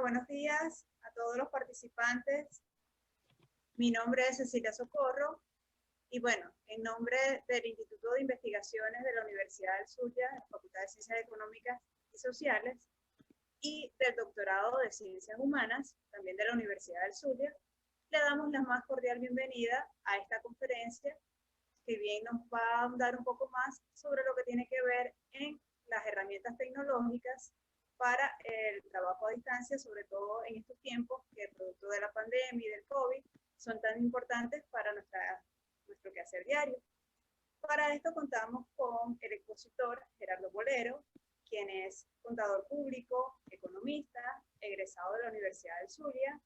Bueno, buenos días a todos los participantes. Mi nombre es Cecilia Socorro y bueno, en nombre del Instituto de Investigaciones de la Universidad del Zulia, de la Facultad de Ciencias Económicas y Sociales, y del Doctorado de Ciencias Humanas, también de la Universidad del Zulia, le damos la más cordial bienvenida a esta conferencia, que bien nos va a ahondar un poco más sobre lo que tiene que ver en las herramientas tecnológicas para el trabajo a distancia, sobre todo en estos tiempos que, producto de la pandemia y del COVID, son tan importantes para nuestro quehacer diario. Para esto contamos con el expositor Gerardo Bolero, quien es contador público, economista, egresado de la Universidad del Zulia,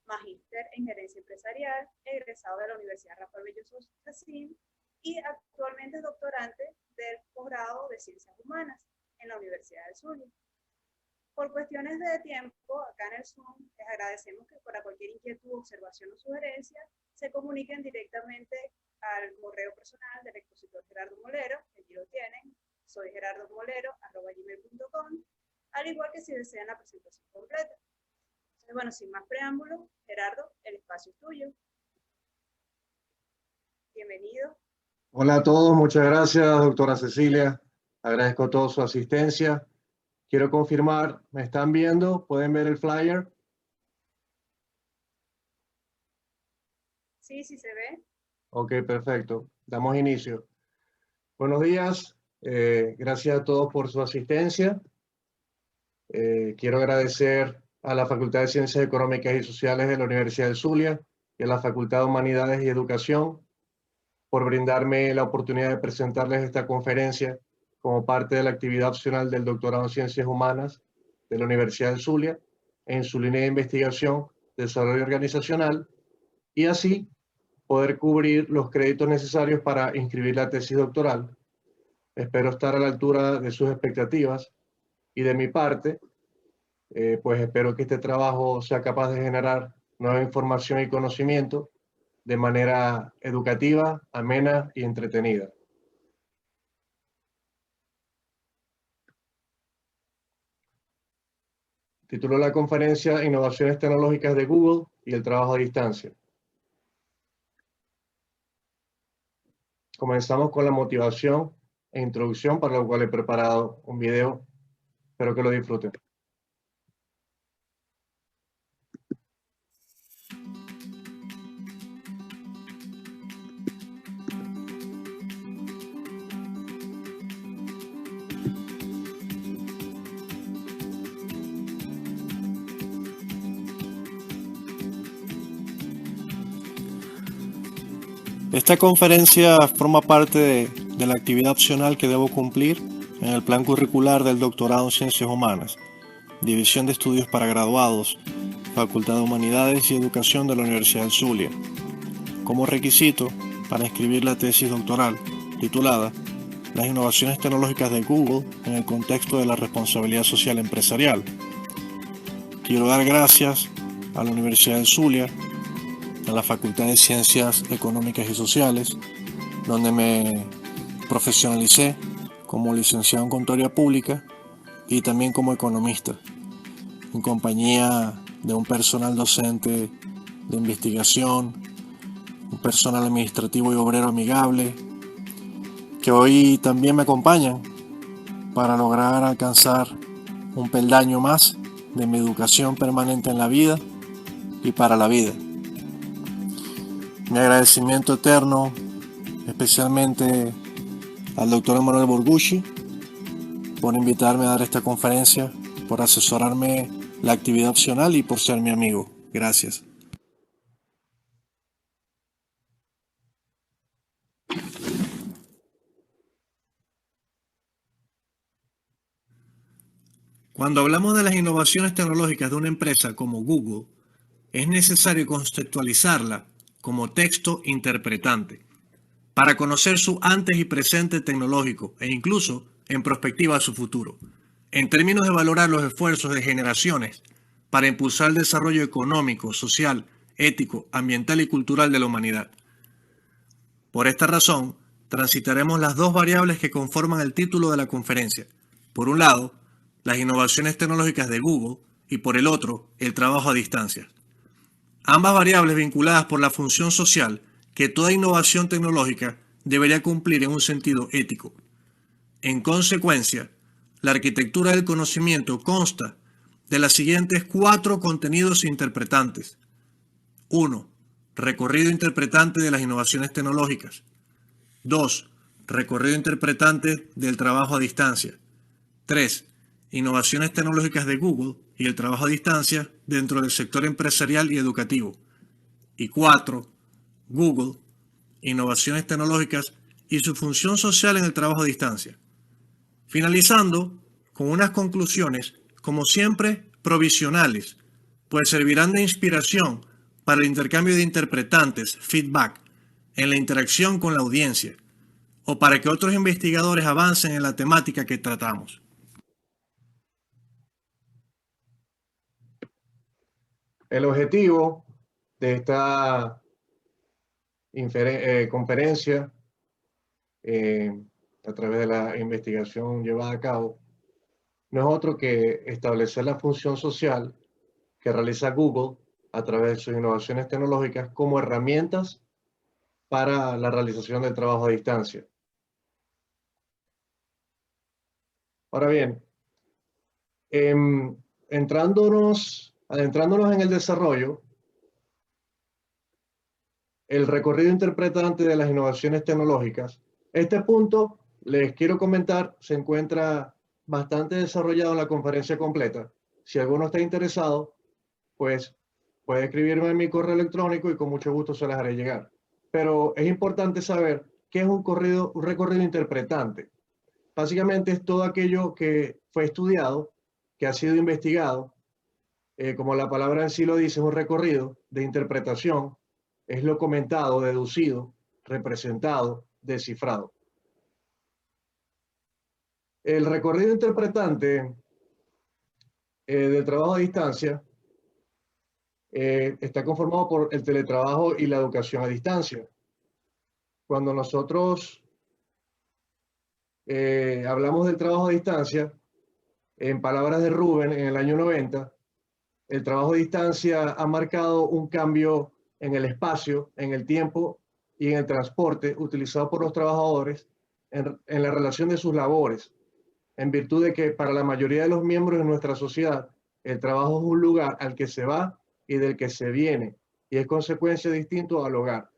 magíster en gerencia empresarial, egresado de la Universidad Rafael Belloso Chacín y actualmente es doctorante del posgrado de Ciencias Humanas en la Universidad del Zulia. Por cuestiones de tiempo, acá en el Zoom, les agradecemos que para cualquier inquietud, observación o sugerencia, se comuniquen directamente al correo personal del expositor Gerardo Molero, que aquí lo tienen, soy gerardomolero@gmail.com, al igual que si desean la presentación completa. Entonces, bueno, sin más preámbulo, Gerardo, el espacio es tuyo. Bienvenido. Hola a todos, muchas gracias, doctora Cecilia. Agradezco toda su asistencia. Quiero confirmar, ¿me están viendo? ¿Pueden ver el flyer? Sí, sí se ve. Ok, perfecto. Damos inicio. Buenos días. Gracias a todos por su asistencia. Quiero agradecer a la Facultad de Ciencias Económicas y Sociales de la Universidad del Zulia y a la Facultad de Humanidades y Educación por brindarme la oportunidad de presentarles esta conferencia como parte de la actividad opcional del Doctorado en Ciencias Humanas de la Universidad del Zulia en su línea de investigación, desarrollo organizacional, y así poder cubrir los créditos necesarios para inscribir la tesis doctoral. Espero estar a la altura de sus expectativas y de mi parte, pues espero que este trabajo sea capaz de generar nueva información y conocimiento de manera educativa, amena y entretenida. Tituló la conferencia Innovaciones tecnológicas de Google y el trabajo a distancia. Comenzamos con la motivación e introducción, para lo cual he preparado un video. Espero que lo disfruten. Esta conferencia forma parte de la actividad opcional que debo cumplir en el plan curricular del Doctorado en Ciencias Humanas, División de Estudios para Graduados, Facultad de Humanidades y Educación de la Universidad del Zulia, como requisito para inscribir la tesis doctoral titulada Las innovaciones tecnológicas de Google en el contexto de la responsabilidad social empresarial. Quiero dar gracias a la Universidad del Zulia, a la Facultad de Ciencias Económicas y Sociales, donde me profesionalicé como licenciado en Contaduría Pública y también como economista, en compañía de un personal docente de investigación, un personal administrativo y obrero amigable, que hoy también me acompañan para lograr alcanzar un peldaño más de mi educación permanente en la vida y para la vida. Mi agradecimiento eterno, especialmente al doctor Emanuel Borgucci, por invitarme a dar esta conferencia, por asesorarme la actividad opcional y por ser mi amigo. Gracias. Cuando hablamos de las innovaciones tecnológicas de una empresa como Google, es necesario conceptualizarla como texto interpretante para conocer su antes y presente tecnológico e incluso en perspectiva a su futuro, en términos de valorar los esfuerzos de generaciones para impulsar el desarrollo económico, social, ético, ambiental y cultural de la humanidad. Por esta razón, transitaremos las dos variables que conforman el título de la conferencia. Por un lado, las innovaciones tecnológicas de Google y por el otro, el trabajo a distancia. Ambas variables vinculadas por la función social que toda innovación tecnológica debería cumplir en un sentido ético. En consecuencia, la arquitectura del conocimiento consta de las siguientes 4 contenidos interpretantes. 1. Recorrido interpretante de las innovaciones tecnológicas. 2. Recorrido interpretante del trabajo a distancia. 3. Innovaciones tecnológicas de Google y el trabajo a distancia dentro del sector empresarial y educativo. Y 4. Google, innovaciones tecnológicas y su función social en el trabajo a distancia. Finalizando con unas conclusiones, como siempre, provisionales, pues servirán de inspiración para el intercambio de interpretantes, feedback, en la interacción con la audiencia, o para que otros investigadores avancen en la temática que tratamos. El objetivo de esta conferencia, a través de la investigación llevada a cabo, no es otro que establecer la función social que realiza Google a través de sus innovaciones tecnológicas como herramientas para la realización del trabajo a distancia. Ahora bien, adentrándonos en el desarrollo, el recorrido interpretante de las innovaciones tecnológicas, este punto, les quiero comentar, se encuentra bastante desarrollado en la conferencia completa. Si alguno está interesado, pues puede escribirme en mi correo electrónico y con mucho gusto se las haré llegar. Pero es importante saber qué es un recorrido interpretante. Básicamente es todo aquello que fue estudiado, que ha sido investigado, como la palabra en sí lo dice, es un recorrido de interpretación, es lo comentado, deducido, representado, descifrado. El recorrido interpretante del trabajo a distancia está conformado por el teletrabajo y la educación a distancia. Cuando nosotros hablamos del trabajo a distancia, en palabras de Rubén, en el año 90, el trabajo a distancia ha marcado un cambio en el espacio, en el tiempo y en el transporte utilizado por los trabajadores en la relación de sus labores, en virtud de que para la mayoría de los miembros de nuestra sociedad, el trabajo es un lugar al que se va y del que se viene, y es consecuencia distinto al hogar.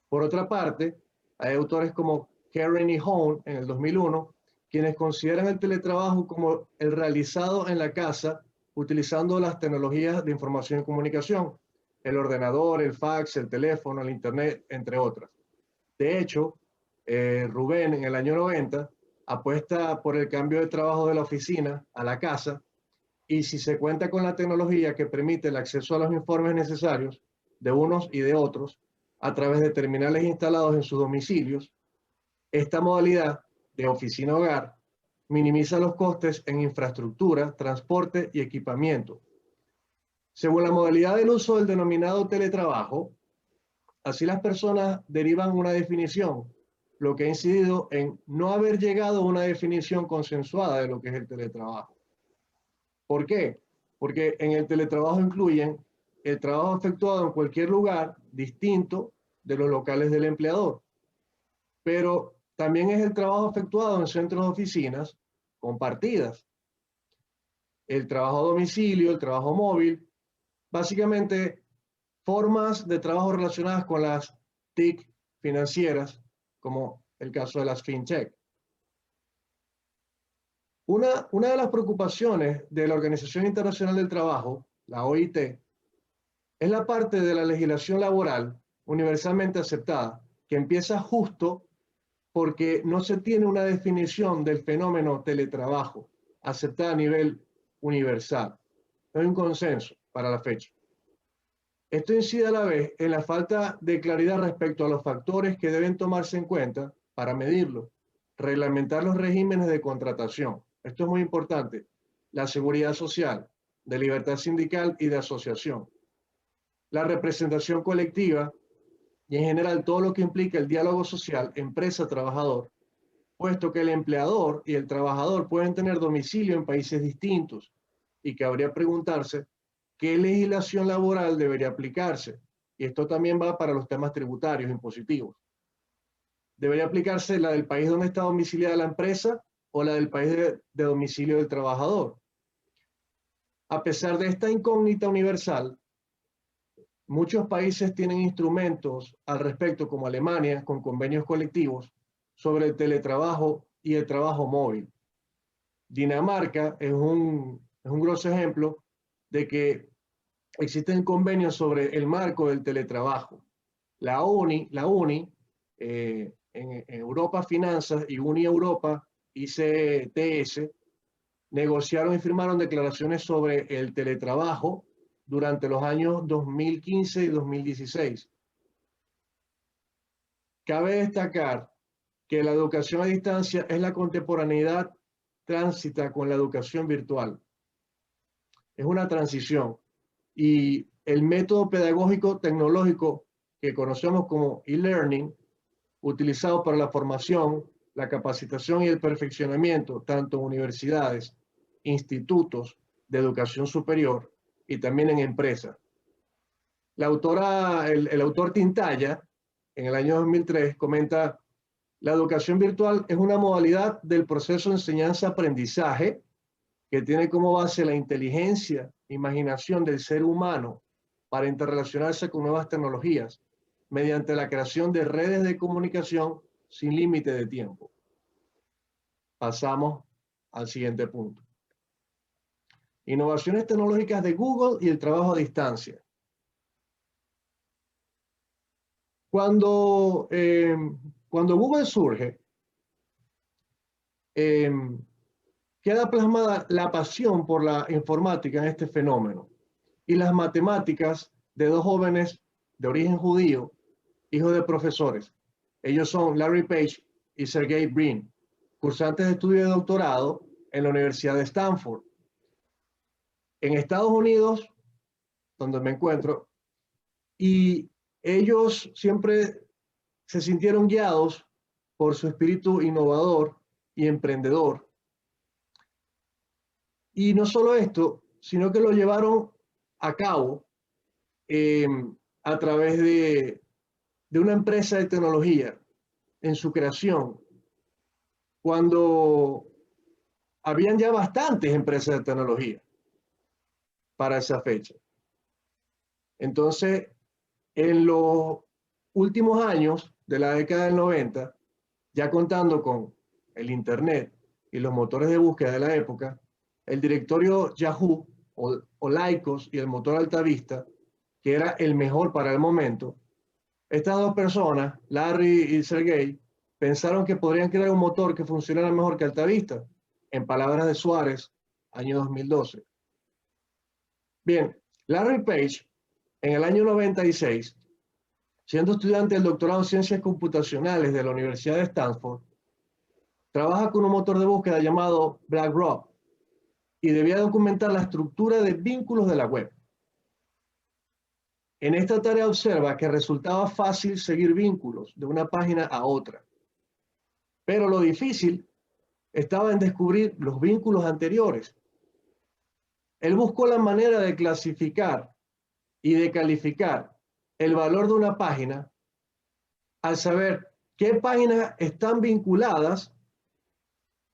Por otra parte, hay autores como Karen y Hone en el 2001, quienes consideran el teletrabajo como el realizado en la casa utilizando las tecnologías de información y comunicación, el ordenador, el fax, el teléfono, el internet, entre otras. De hecho, Rubén en el año 90 apuesta por el cambio de trabajo de la oficina a la casa, y si se cuenta con la tecnología que permite el acceso a los informes necesarios de unos y de otros a través de terminales instalados en sus domicilios, esta modalidad de oficina-hogar minimiza los costes en infraestructura, transporte y equipamiento. Según la modalidad del uso del denominado teletrabajo, así las personas derivan una definición, lo que ha incidido en no haber llegado a una definición consensuada de lo que es el teletrabajo. ¿Por qué? Porque en el teletrabajo incluyen el trabajo efectuado en cualquier lugar distinto de los locales del empleador, pero también es el trabajo efectuado en centros de oficinas compartidas, el trabajo a domicilio, el trabajo móvil, básicamente formas de trabajo relacionadas con las TIC financieras, como el caso de las fintech. Una de las preocupaciones de la Organización Internacional del Trabajo, la OIT, es la parte de la legislación laboral universalmente aceptada, que empieza justo porque no se tiene una definición del fenómeno teletrabajo aceptada a nivel universal. No hay un consenso para la fecha. Esto incide a la vez en la falta de claridad respecto a los factores que deben tomarse en cuenta para medirlo, reglamentar los regímenes de contratación. Esto es muy importante. La seguridad social, de libertad sindical y de asociación. La representación colectiva y en general todo lo que implica el diálogo social empresa-trabajador, puesto que el empleador y el trabajador pueden tener domicilio en países distintos, y cabría preguntarse qué legislación laboral debería aplicarse. Y esto también va para los temas tributarios, impositivos. ¿Debería aplicarse la del país donde está domiciliada la empresa o la del país de domicilio del trabajador? A pesar de esta incógnita universal, muchos países tienen instrumentos al respecto, como Alemania, con convenios colectivos sobre el teletrabajo y el trabajo móvil. Dinamarca es un grosso ejemplo de que existen convenios sobre el marco del teletrabajo. La UNI en Europa Finanzas y Uni Europa, ICTS, negociaron y firmaron declaraciones sobre el teletrabajo durante los años 2015 y 2016. Cabe destacar que la educación a distancia es la contemporaneidad tránsita con la educación virtual. Es una transición y el método pedagógico tecnológico que conocemos como e-learning, utilizado para la formación, la capacitación y el perfeccionamiento, tanto en universidades, institutos de educación superior y también en empresas. El autor Tintaya, en el año 2003, comenta: la educación virtual es una modalidad del proceso de enseñanza-aprendizaje que tiene como base la inteligencia, imaginación del ser humano para interrelacionarse con nuevas tecnologías mediante la creación de redes de comunicación sin límite de tiempo. Pasamos al siguiente punto. Innovaciones tecnológicas de Google y el trabajo a distancia. Cuando Google surge, queda plasmada la pasión por la informática en este fenómeno y las matemáticas de dos jóvenes de origen judío, hijos de profesores. Ellos son Larry Page y Sergey Brin, cursantes de estudio de doctorado en la Universidad de Stanford. En Estados Unidos, donde me encuentro, y ellos siempre se sintieron guiados por su espíritu innovador y emprendedor. Y no solo esto, sino que lo llevaron a cabo a través de una empresa de tecnología en su creación, cuando habían ya bastantes empresas de tecnología para esa fecha. Entonces, en los últimos años de la década del 90, ya contando con el Internet y los motores de búsqueda de la época, el directorio Yahoo o Lycos y el motor Altavista, que era el mejor para el momento, estas dos personas, Larry y Sergey, pensaron que podrían crear un motor que funcionara mejor que Altavista, en palabras de Suárez, año 2012. Bien, Larry Page, en el año 96, siendo estudiante del doctorado en Ciencias Computacionales de la Universidad de Stanford, trabaja con un motor de búsqueda llamado BlackRock y debía documentar la estructura de vínculos de la web. En esta tarea observa que resultaba fácil seguir vínculos de una página a otra, pero lo difícil estaba en descubrir los vínculos anteriores. Él buscó la manera de clasificar y de calificar el valor de una página al saber qué páginas están vinculadas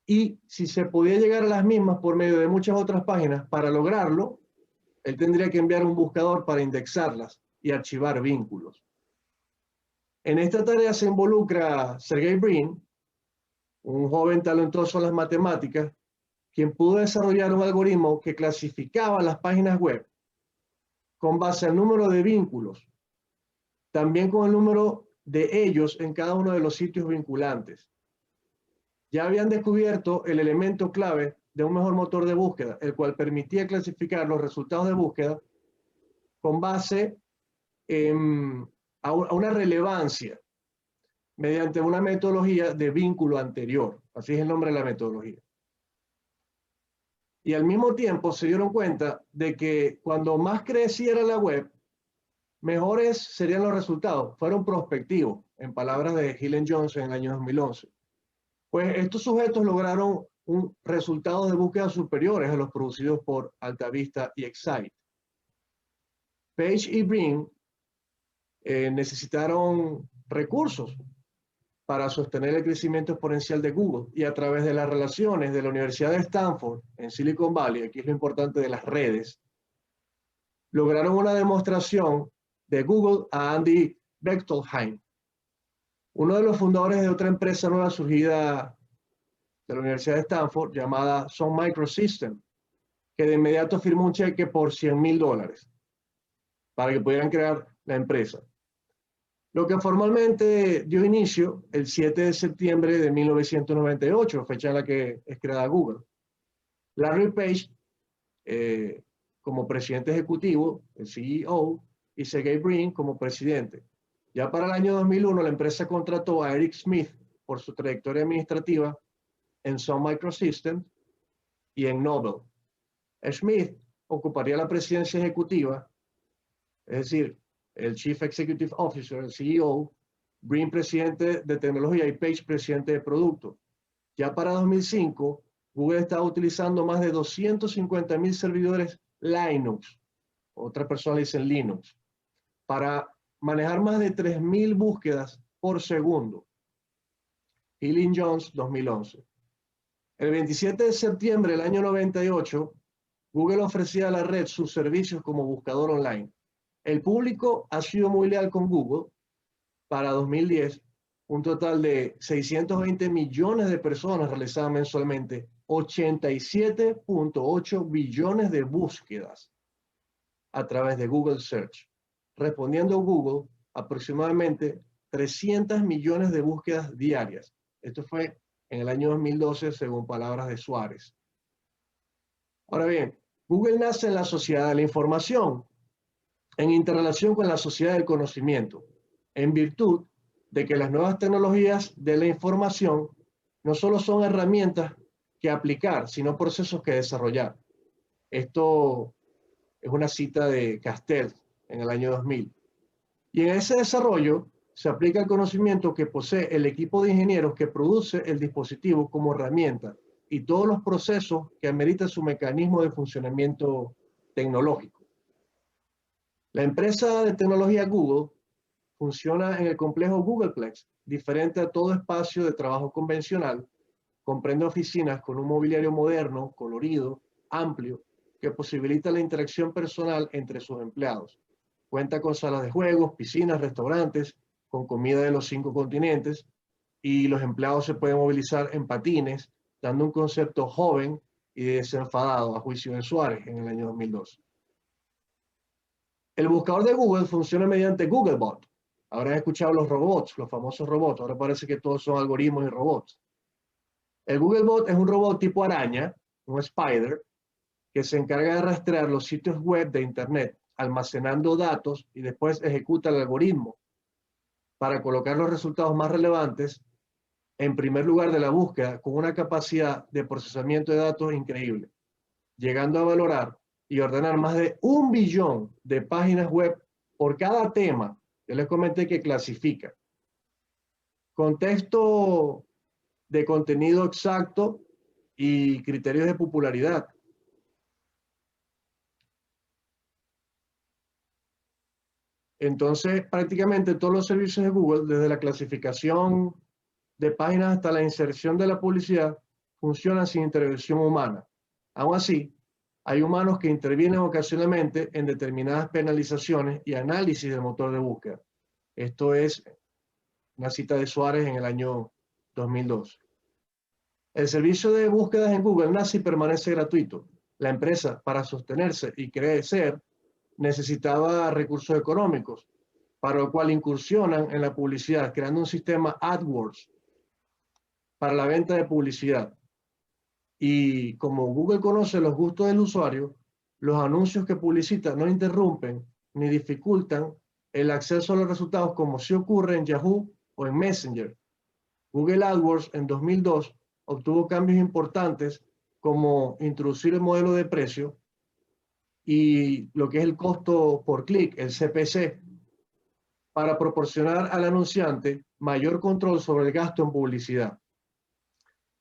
y si se podía llegar a las mismas por medio de muchas otras páginas. Para lograrlo, él tendría que enviar un buscador para indexarlas y archivar vínculos. En esta tarea se involucra Sergey Brin, un joven talentoso en las matemáticas, quien pudo desarrollar un algoritmo que clasificaba las páginas web con base al número de vínculos, también con el número de ellos en cada uno de los sitios vinculantes. Ya habían descubierto el elemento clave de un mejor motor de búsqueda, el cual permitía clasificar los resultados de búsqueda con base a una relevancia mediante una metodología de vínculo anterior. Así es el nombre de la metodología. Y al mismo tiempo se dieron cuenta de que cuando más creciera la web, mejores serían los resultados. Fueron prospectivos, en palabras de Helen Johnson en el año 2011. Pues estos sujetos lograron resultados de búsqueda superiores a los producidos por AltaVista y Excite. Page y Brin necesitaron recursos para sostener el crecimiento exponencial de Google, y a través de las relaciones de la Universidad de Stanford en Silicon Valley, aquí es lo importante de las redes, lograron una demostración de Google a Andy Bechtolsheim, uno de los fundadores de otra empresa nueva surgida de la Universidad de Stanford llamada Sun Microsystems, que de inmediato firmó un cheque por $100,000 para que pudieran crear la empresa. Lo que formalmente dio inicio el 7 de septiembre de 1998, fecha en la que es creada Google. Larry Page, como presidente ejecutivo, el CEO, y Sergey Brin como presidente. Ya para el año 2001, la empresa contrató a Eric Schmidt por su trayectoria administrativa en Sun Microsystems y en Nobel. Schmidt ocuparía la presidencia ejecutiva, es decir, el Chief Executive Officer, el CEO, Brin presidente de tecnología y Page presidente de producto. Ya para 2005, Google estaba utilizando más de 250,000 servidores Linux, otras personas dicen Linux, para manejar más de 3,000 búsquedas por segundo. Healy Jones, 2011. El 27 de septiembre del año 98, Google ofrecía a la red sus servicios como buscador online. El público ha sido muy leal con Google. Para 2010, un total de 620 millones de personas realizaban mensualmente 87.8 billones de búsquedas a través de Google Search, respondiendo a Google aproximadamente 300 millones de búsquedas diarias. Esto fue en el año 2012, según palabras de Suárez. Ahora bien, Google nace en la sociedad de la información, en interrelación con la sociedad del conocimiento, en virtud de que las nuevas tecnologías de la información no solo son herramientas que aplicar, sino procesos que desarrollar. Esto es una cita de Castell en el año 2000. Y en ese desarrollo se aplica el conocimiento que posee el equipo de ingenieros que produce el dispositivo como herramienta y todos los procesos que ameritan su mecanismo de funcionamiento tecnológico. La empresa de tecnología Google funciona en el complejo Googleplex, diferente a todo espacio de trabajo convencional. Comprende oficinas con un mobiliario moderno, colorido, amplio, que posibilita la interacción personal entre sus empleados. Cuenta con salas de juegos, piscinas, restaurantes, con comida de los 5 continentes, y los empleados se pueden movilizar en patines, dando un concepto joven y desenfadado, a juicio de Suárez en el año 2002. El buscador de Google funciona mediante Googlebot. Habrán escuchado los robots, los famosos robots. Ahora parece que todos son algoritmos y robots. El Googlebot es un robot tipo araña, un spider, que se encarga de rastrear los sitios web de Internet, almacenando datos y después ejecuta el algoritmo para colocar los resultados más relevantes en primer lugar de la búsqueda, con una capacidad de procesamiento de datos increíble, llegando a valorar y ordenar más de 1 billón de páginas web por cada tema. Yo les comenté que clasifica. Contexto de contenido exacto y criterios de popularidad. Entonces, prácticamente todos los servicios de Google, desde la clasificación de páginas hasta la inserción de la publicidad, funcionan sin intervención humana. Aún así, hay humanos que intervienen ocasionalmente en determinadas penalizaciones y análisis del motor de búsqueda. Esto es una cita de Suárez en el año 2002. El servicio de búsquedas en Google nace y permanece gratuito. La empresa, para sostenerse y crecer, necesitaba recursos económicos, para lo cual incursionan en la publicidad, creando un sistema AdWords para la venta de publicidad. Y como Google conoce los gustos del usuario, los anuncios que publicita no interrumpen ni dificultan el acceso a los resultados, como sí ocurre en Yahoo o en Messenger. Google AdWords en 2002 obtuvo cambios importantes, como introducir el modelo de precio y lo que es el costo por clic, el CPC, para proporcionar al anunciante mayor control sobre el gasto en publicidad.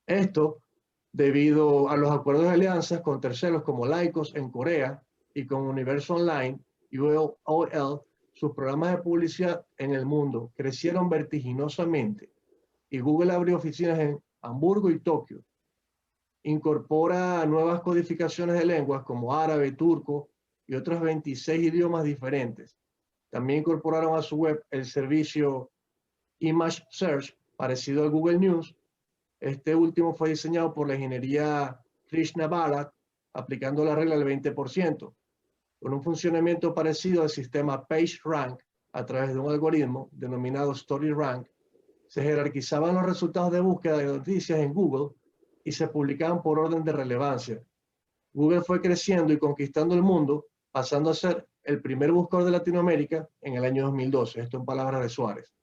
Esto debido a los acuerdos de alianzas con terceros como Lycos en Corea y con Universo Online y UOL, sus programas de publicidad en el mundo crecieron vertiginosamente y Google abrió oficinas en Hamburgo y Tokio. Incorpora nuevas codificaciones de lenguas como árabe, turco y otros 26 idiomas diferentes. También incorporaron a su web el servicio Image Search, parecido al Google News. Este último fue diseñado por la ingeniería Krishna Bharat, aplicando la regla del 20%, con un funcionamiento parecido al sistema PageRank a través de un algoritmo denominado StoryRank. Se jerarquizaban los resultados de búsqueda de noticias en Google y se publicaban por orden de relevancia. Google fue creciendo y conquistando el mundo, pasando a ser el primer buscador de Latinoamérica en el año 2012, esto en palabras de Suárez.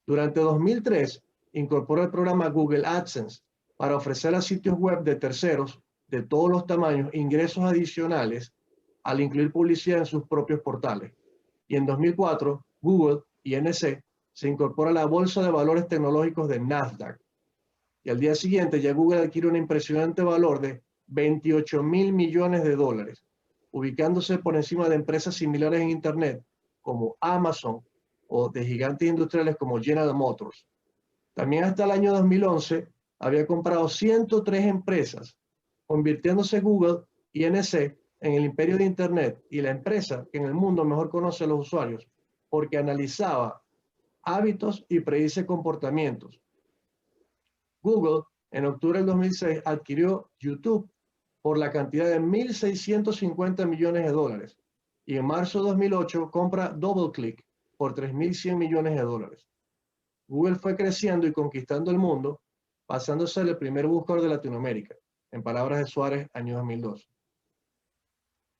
Durante 2003, incorporó el programa Google AdSense para ofrecer a sitios web de terceros de todos los tamaños ingresos adicionales al incluir publicidad en sus propios portales. Y en 2004, Google, INC, se incorpora a la Bolsa de Valores Tecnológicos de Nasdaq. Y al día siguiente ya Google adquiere un impresionante valor de 28.000 millones de dólares, ubicándose por encima de empresas similares en Internet como Amazon o de gigantes industriales como General Motors. También hasta el año 2011 había comprado 103 empresas, convirtiéndose Google INC en el imperio de Internet y la empresa que en el mundo mejor conoce a los usuarios porque analizaba hábitos y predice comportamientos. Google, en octubre del 2006, adquirió YouTube por la cantidad de 1.650 millones de dólares y en marzo de 2008 compra DoubleClick por 3.100 millones de dólares. Google fue creciendo y conquistando el mundo, pasando a ser el primer buscador de Latinoamérica, en palabras de Suárez, año 2002.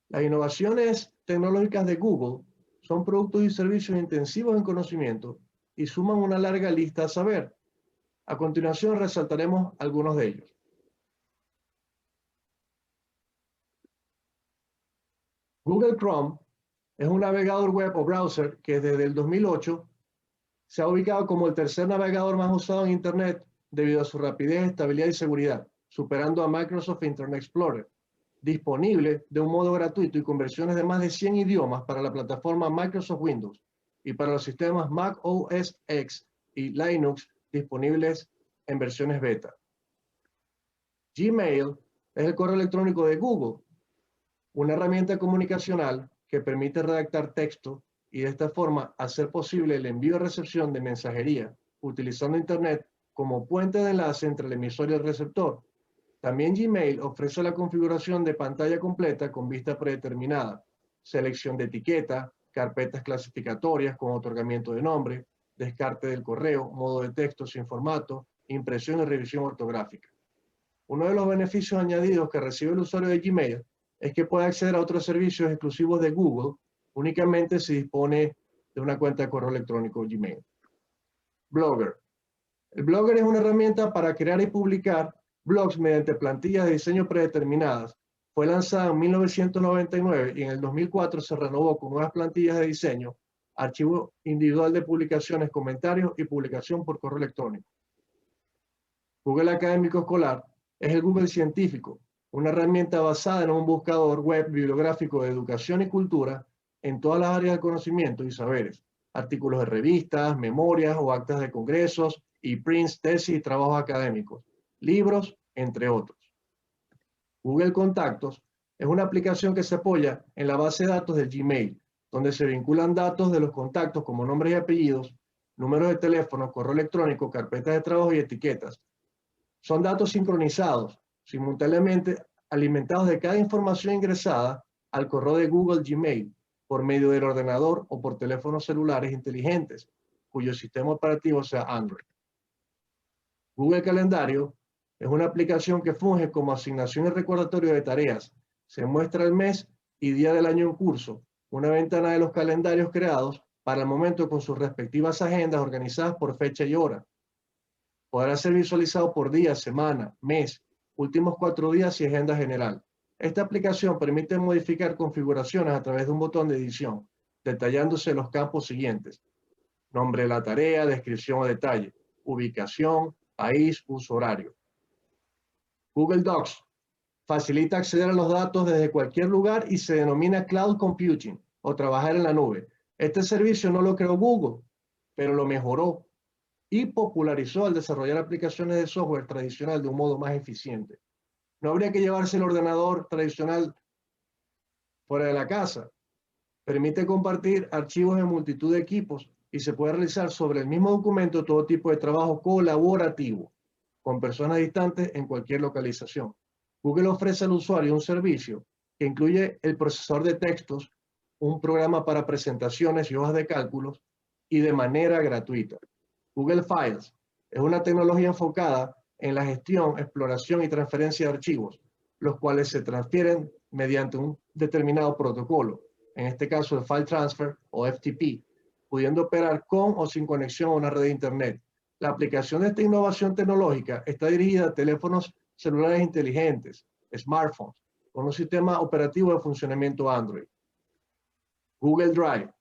Las innovaciones tecnológicas de Google son productos y servicios intensivos en conocimiento y suman una larga lista a saber. A continuación resaltaremos algunos de ellos. Google Chrome es un navegador web o browser que desde el 2008 se ha ubicado como el tercer navegador más usado en Internet debido a su rapidez, estabilidad y seguridad, superando a Microsoft Internet Explorer. Disponible de un modo gratuito y con versiones de más de 100 idiomas para la plataforma Microsoft Windows y para los sistemas Mac OS X y Linux disponibles en versiones beta. Gmail es el correo electrónico de Google, una herramienta comunicacional que permite redactar texto y de esta forma hacer posible el envío y recepción de mensajería utilizando Internet como puente de enlace entre el emisor y el receptor. También Gmail ofrece la configuración de pantalla completa con vista predeterminada, selección de etiqueta, carpetas clasificatorias con otorgamiento de nombre, descarte del correo, modo de texto sin formato, impresión y revisión ortográfica. Uno de los beneficios añadidos que recibe el usuario de Gmail es que puede acceder a otros servicios exclusivos de Google únicamente si dispone de una cuenta de correo electrónico Gmail. Blogger. El Blogger es una herramienta para crear y publicar blogs mediante plantillas de diseño predeterminadas. Fue lanzada en 1999 y en el 2004 se renovó con nuevas plantillas de diseño, archivo individual de publicaciones, comentarios y publicación por correo electrónico. Google Académico Escolar es el Google Científico, una herramienta basada en un buscador web bibliográfico de educación y cultura en todas las áreas de conocimiento y saberes, artículos de revistas, memorias o actas de congresos, e-prints, tesis y trabajos académicos, libros, entre otros. Google Contactos es una aplicación que se apoya en la base de datos del Gmail, donde se vinculan datos de los contactos como nombres y apellidos, números de teléfono, correo electrónico, carpetas de trabajo y etiquetas. Son datos sincronizados, simultáneamente alimentados de cada información ingresada al correo de Google Gmail por medio del ordenador o por teléfonos celulares inteligentes, cuyo sistema operativo sea Android. Google Calendario es una aplicación que funge como asignación y recordatorio de tareas. Se muestra el mes y día del año en curso, una ventana de los calendarios creados para el momento con sus respectivas agendas organizadas por fecha y hora. Podrá ser visualizado por día, semana, mes, últimos 4 días y agenda general. Esta aplicación permite modificar configuraciones a través de un botón de edición, detallándose los campos siguientes: nombre de la tarea, descripción o detalle, ubicación, país, uso horario. Google Docs facilita acceder a los datos desde cualquier lugar y se denomina Cloud Computing o trabajar en la nube. Este servicio no lo creó Google, pero lo mejoró y popularizó al desarrollar aplicaciones de software tradicional de un modo más eficiente. No habría que llevarse el ordenador tradicional fuera de la casa. Permite compartir archivos en multitud de equipos y se puede realizar sobre el mismo documento todo tipo de trabajo colaborativo con personas distantes en cualquier localización. Google ofrece al usuario un servicio que incluye el procesador de textos, un programa para presentaciones y hojas de cálculos y de manera gratuita. Google Files es una tecnología enfocada en la gestión, exploración y transferencia de archivos, los cuales se transfieren mediante un determinado protocolo, en este caso el File Transfer o FTP, pudiendo operar con o sin conexión a una red de Internet. La aplicación de esta innovación tecnológica está dirigida a teléfonos celulares inteligentes, smartphones, con un sistema operativo de funcionamiento Android. Google Drive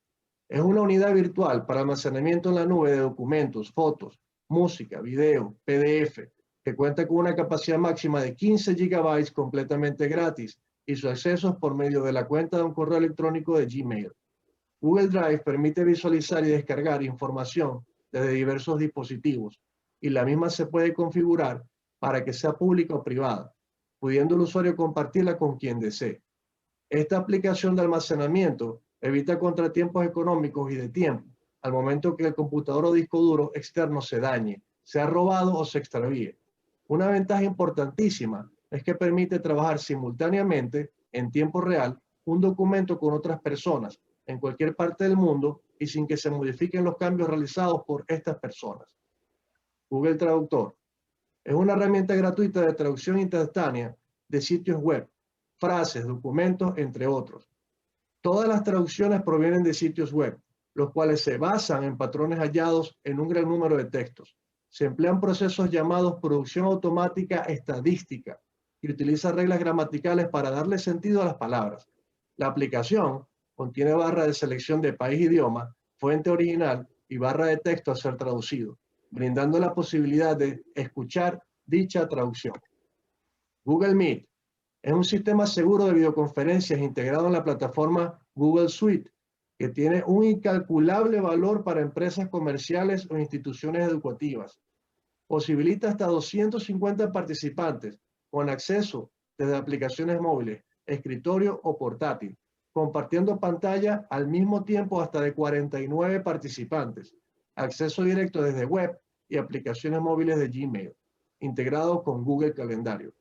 es una unidad virtual para almacenamiento en la nube de documentos, fotos, música, video, PDF, que cuenta con una capacidad máxima de 15 GB completamente gratis y su acceso es por medio de la cuenta de un correo electrónico de Gmail. Google Drive permite visualizar y descargar información desde diversos dispositivos y la misma se puede configurar para que sea pública o privada, pudiendo el usuario compartirla con quien desee. Esta aplicación de almacenamiento evita contratiempos económicos y de tiempo al momento que el computador o disco duro externo se dañe, sea robado o se extravíe. Una ventaja importantísima es que permite trabajar simultáneamente en tiempo real un documento con otras personas en cualquier parte del mundo y sin que se modifiquen los cambios realizados por estas personas. Google Traductor es una herramienta gratuita de traducción instantánea de sitios web, frases, documentos, entre otros. Todas las traducciones provienen de sitios web, los cuales se basan en patrones hallados en un gran número de textos. Se emplean procesos llamados producción automática estadística y utiliza reglas gramaticales para darle sentido a las palabras. La aplicación contiene barra de selección de país e idioma, fuente original y barra de texto a ser traducido, brindando la posibilidad de escuchar dicha traducción. Google Meet es un sistema seguro de videoconferencias integrado en la plataforma Google Suite, que tiene un incalculable valor para empresas comerciales o instituciones educativas. Posibilita hasta 250 participantes con acceso desde aplicaciones móviles, escritorio o portátil, compartiendo pantalla al mismo tiempo hasta de 49 participantes, acceso directo desde web y aplicaciones móviles de Gmail, integrado con Google Calendario.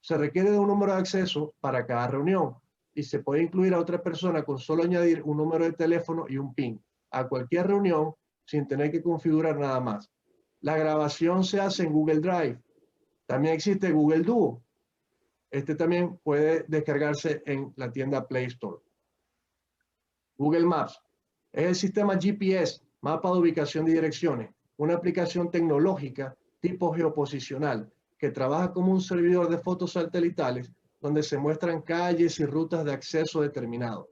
Se requiere de un número de acceso para cada reunión y se puede incluir a otra persona con solo añadir un número de teléfono y un PIN a cualquier reunión sin tener que configurar nada más. La grabación se hace en Google Drive. También existe Google Duo. Este también puede descargarse en la tienda Play Store. Google Maps es el sistema GPS, mapa de ubicación de direcciones, una aplicación tecnológica tipo geoposicional que trabaja como un servidor de fotos satelitales donde se muestran calles y rutas de acceso determinados.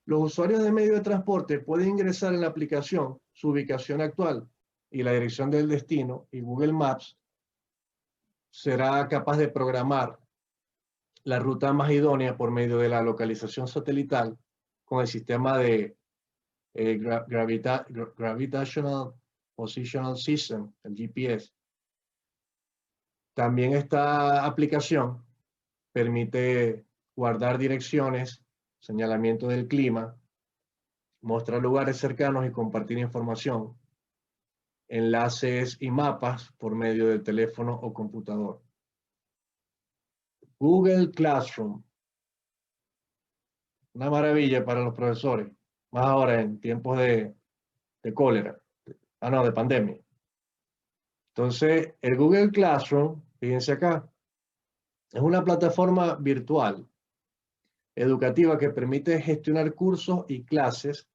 Los usuarios de medio de transporte pueden ingresar en la aplicación su ubicación actual y la dirección del destino, y Google Maps será capaz de programar la ruta más idónea por medio de la localización satelital con el sistema de Gravitational Positional System, el GPS. También esta aplicación permite guardar direcciones, señalamiento del clima, mostrar lugares cercanos y compartir información, enlaces y mapas por medio del teléfono o computador. Google Classroom. Una maravilla para los profesores, más ahora en tiempos de cólera, de pandemia. Entonces, el Google Classroom, fíjense acá, es una plataforma virtual educativa que permite gestionar cursos y clases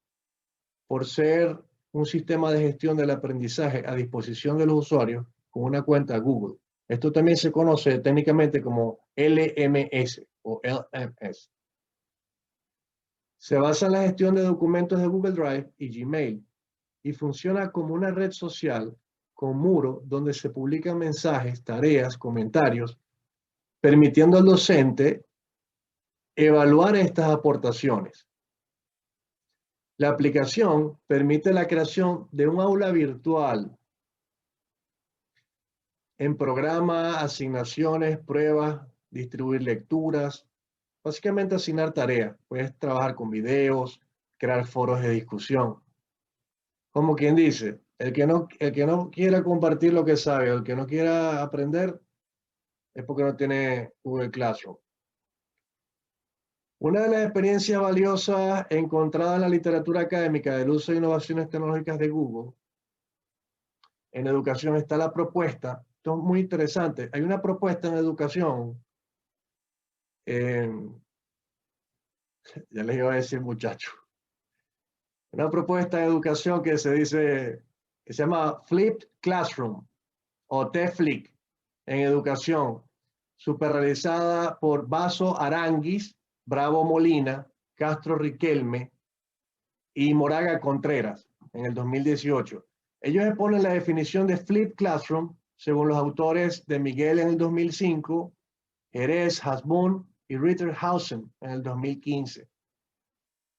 por ser un sistema de gestión del aprendizaje a disposición de los usuarios con una cuenta Google. Esto también se conoce técnicamente como LMS o LMS. Se basa en la gestión de documentos de Google Drive y Gmail y funciona como una red social con muro donde se publican mensajes, tareas, comentarios, permitiendo al docente evaluar estas aportaciones. La aplicación permite la creación de un aula virtual en programa, asignaciones, pruebas, distribuir lecturas, básicamente asignar tareas. Puedes trabajar con videos, crear foros de discusión. Como quien dice, el que no quiera compartir lo que sabe, o el que no quiera aprender, es porque no tiene Google Classroom. Una de las experiencias valiosas encontradas en la literatura académica del uso de innovaciones tecnológicas de Google en educación está la propuesta. Esto es muy interesante. Hay una propuesta en educación. Ya les iba a decir, muchachos. Una propuesta de educación que se llama Flipped Classroom o TFLIC en educación, superrealizada por Vaso Aranguis, Bravo Molina, Castro Riquelme y Moraga Contreras en el 2018. Ellos exponen la definición de Flipped Classroom según los autores de Miguel en el 2005, Jerez, Hasbun y Ritterhausen en el 2015.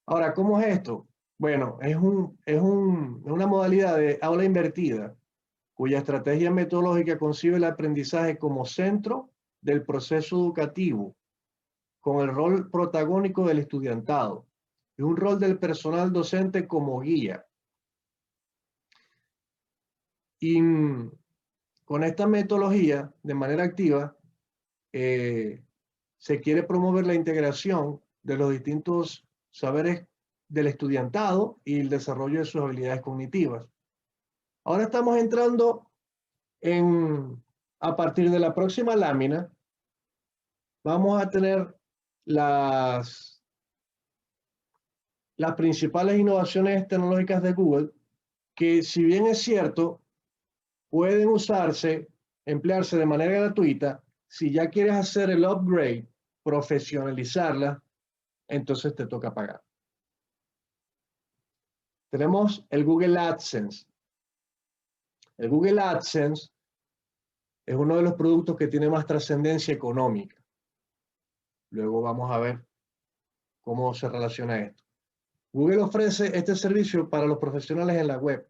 Ahora, ¿cómo es esto? Bueno, es una modalidad de aula invertida, cuya estrategia metodológica concibe el aprendizaje como centro del proceso educativo, con el rol protagónico del estudiantado y un rol del personal docente como guía. Y con esta metodología, de manera activa, se quiere promover la integración de los distintos saberes del estudiantado y el desarrollo de sus habilidades cognitivas. Ahora estamos entrando a partir de la próxima lámina, vamos a tener las principales innovaciones tecnológicas de Google, que si bien es cierto, pueden emplearse de manera gratuita. Si ya quieres hacer el upgrade, profesionalizarla, entonces te toca pagar. Tenemos el Google AdSense. El Google AdSense es uno de los productos que tiene más trascendencia económica. Luego vamos a ver cómo se relaciona esto. Google ofrece este servicio para los profesionales en la web,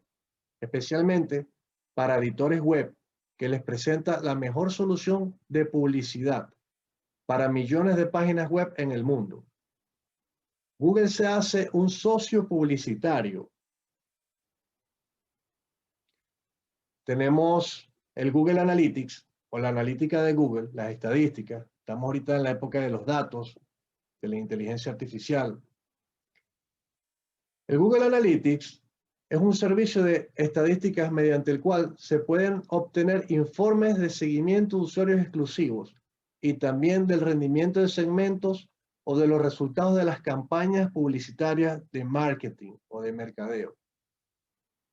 especialmente para editores web, que les presenta la mejor solución de publicidad para millones de páginas web en el mundo. Google se hace un socio publicitario. Tenemos el Google Analytics, o la analítica de Google, las estadísticas. Estamos ahorita en la época de los datos, de la inteligencia artificial. El Google Analytics es un servicio de estadísticas mediante el cual se pueden obtener informes de seguimiento de usuarios exclusivos y también del rendimiento de segmentos o de los resultados de las campañas publicitarias de marketing o de mercadeo.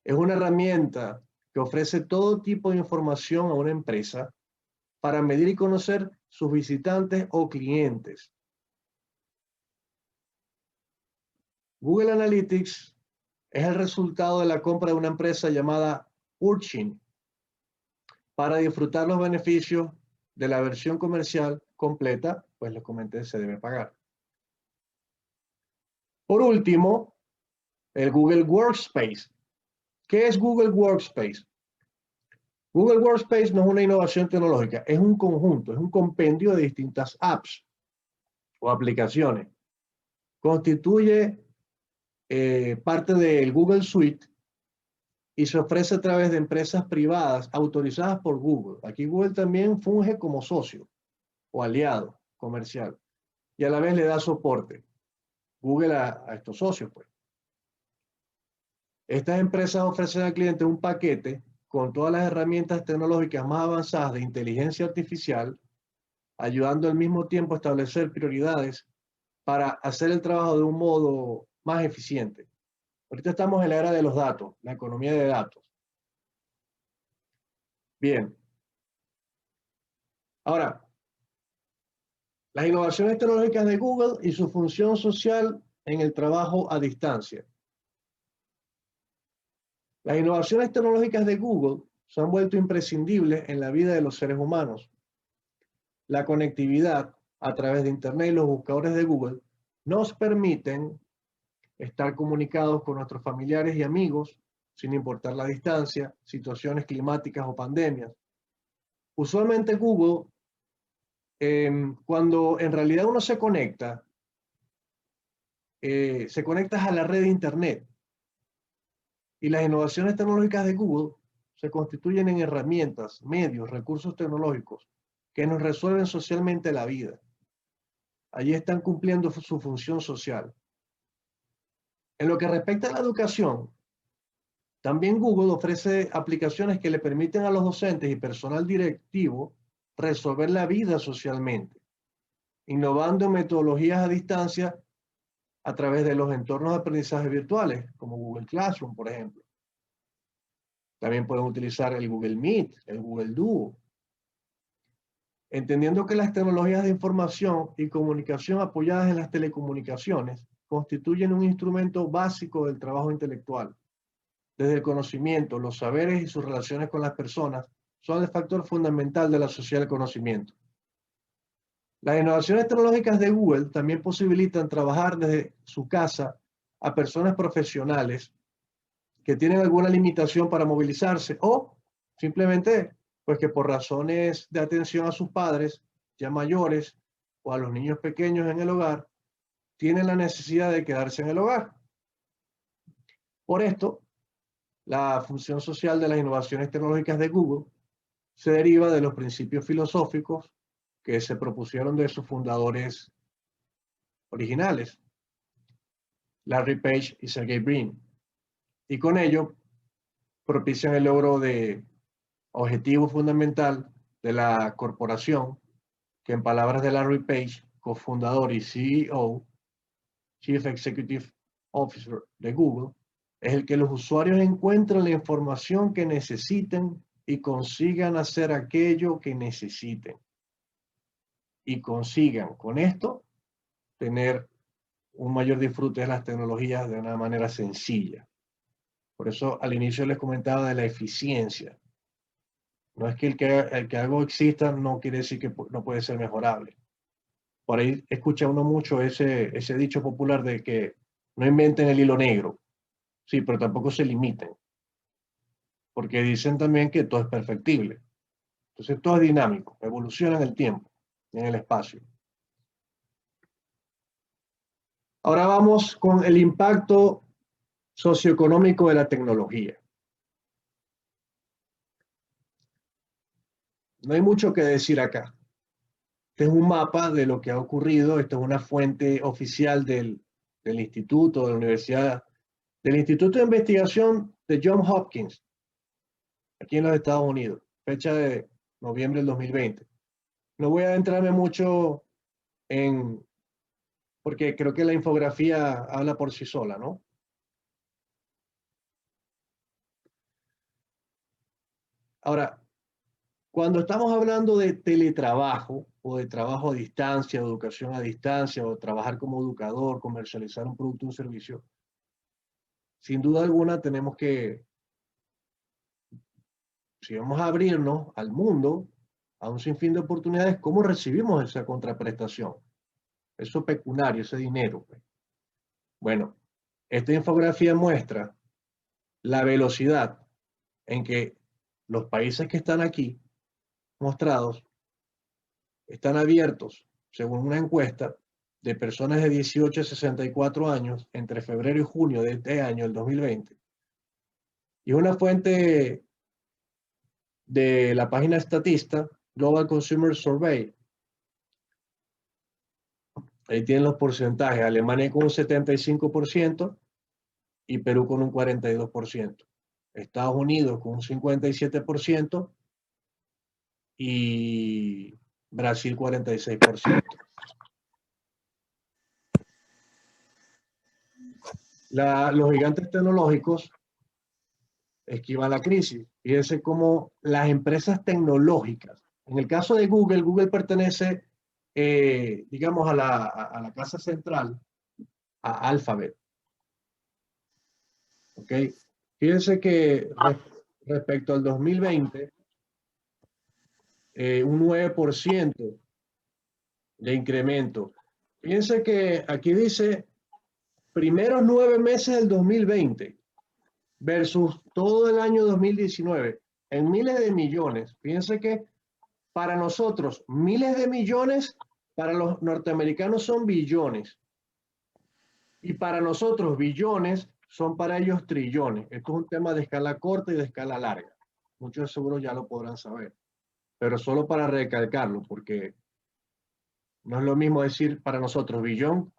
Es una herramienta que ofrece todo tipo de información a una empresa para medir y conocer sus visitantes o clientes. Google Analytics es el resultado de la compra de una empresa llamada Urchin para disfrutar los beneficios de la versión comercial completa, pues les comenté, se debe pagar. Por último, el Google Workspace. ¿Qué es Google Workspace? Google Workspace no es una innovación tecnológica, es un conjunto, es un compendio de distintas apps o aplicaciones. Constituye parte del Google Suite y se ofrece a través de empresas privadas autorizadas por Google. Aquí Google también funge como socio o aliado comercial y a la vez le da soporte Google a estos socios, pues. Estas empresas ofrecen al cliente un paquete con todas las herramientas tecnológicas más avanzadas de inteligencia artificial, ayudando al mismo tiempo a establecer prioridades para hacer el trabajo de un modo más eficiente. Ahorita estamos en la era de los datos, la economía de datos. Bien. Ahora, las innovaciones tecnológicas de Google y su función social en el trabajo a distancia. Las innovaciones tecnológicas de Google se han vuelto imprescindibles en la vida de los seres humanos. La conectividad a través de Internet y los buscadores de Google nos permiten estar comunicados con nuestros familiares y amigos sin importar la distancia, situaciones climáticas o pandemias. Usualmente Google, cuando en realidad uno se conecta a la red de Internet, y las innovaciones tecnológicas de Google se constituyen en herramientas, medios, recursos tecnológicos que nos resuelven socialmente la vida. Allí están cumpliendo su función social. En lo que respecta a la educación, también Google ofrece aplicaciones que le permiten a los docentes y personal directivo resolver la vida socialmente, innovando en metodologías a distancia a través de los entornos de aprendizaje virtuales, como Google Classroom, por ejemplo. También pueden utilizar el Google Meet, el Google Duo. Entendiendo que las tecnologías de información y comunicación apoyadas en las telecomunicaciones constituyen un instrumento básico del trabajo intelectual. Desde el conocimiento, los saberes y sus relaciones con las personas son el factor fundamental de la sociedad del conocimiento. Las innovaciones tecnológicas de Google también posibilitan trabajar desde su casa a personas profesionales que tienen alguna limitación para movilizarse o simplemente pues que por razones de atención a sus padres ya mayores o a los niños pequeños en el hogar tienen la necesidad de quedarse en el hogar. Por esto, la función social de las innovaciones tecnológicas de Google se deriva de los principios filosóficos que se propusieron de sus fundadores originales, Larry Page y Sergey Brin, y con ello propician el logro de objetivo fundamental de la corporación, que en palabras de Larry Page, cofundador y CEO, Chief Executive Officer de Google, es el que los usuarios encuentren la información que necesiten y consigan hacer aquello que necesiten. Y consigan con esto tener un mayor disfrute de las tecnologías de una manera sencilla. Por eso al inicio les comentaba de la eficiencia. No es que el que algo exista no quiere decir que no puede ser mejorable. Por ahí escucha uno mucho ese dicho popular de que no inventen el hilo negro. Sí, pero tampoco se limiten. Porque dicen también que todo es perfectible. Entonces todo es dinámico, evoluciona en el tiempo, en el espacio. Ahora vamos con el impacto socioeconómico de la tecnología. No hay mucho que decir acá. Este es un mapa de lo que ha ocurrido. Esta es una fuente oficial del instituto, de la universidad, del Instituto de Investigación de Johns Hopkins, aquí en los Estados Unidos, fecha de noviembre del 2020. No voy a adentrarme mucho porque creo que la infografía habla por sí sola, ¿no? Ahora, cuando estamos hablando de teletrabajo o de trabajo a distancia, educación a distancia, o trabajar como educador, comercializar un producto o un servicio, sin duda alguna tenemos que, si vamos a abrirnos al mundo, a un sinfín de oportunidades, ¿cómo recibimos esa contraprestación? Eso pecuniario, ese dinero. Bueno, esta infografía muestra la velocidad en que los países que están aquí mostrados están abiertos, según una encuesta de personas de 18 a 64 años entre febrero y junio de este año, el 2020. Y una fuente de la página Statista, Global Consumer Survey. Ahí tienen los porcentajes. Alemania con un 75% y Perú con un 42%. Estados Unidos con un 57% y Brasil 46%. Los gigantes tecnológicos esquivan la crisis. Fíjense cómo las empresas tecnológicas, en el caso de Google, Google pertenece, digamos, a la casa central, a Alphabet. ¿Ok? Fíjense que respecto al 2020, un 9% de incremento. Piense que aquí dice primeros 9 meses del 2020 versus todo el año 2019, en miles de millones. Fíjense que para nosotros miles de millones, para los norteamericanos son billones. Y para nosotros billones son para ellos trillones. Esto es un tema de escala corta y de escala larga. Muchos seguro ya lo podrán saber. Pero solo para recalcarlo, porque no es lo mismo decir para nosotros billón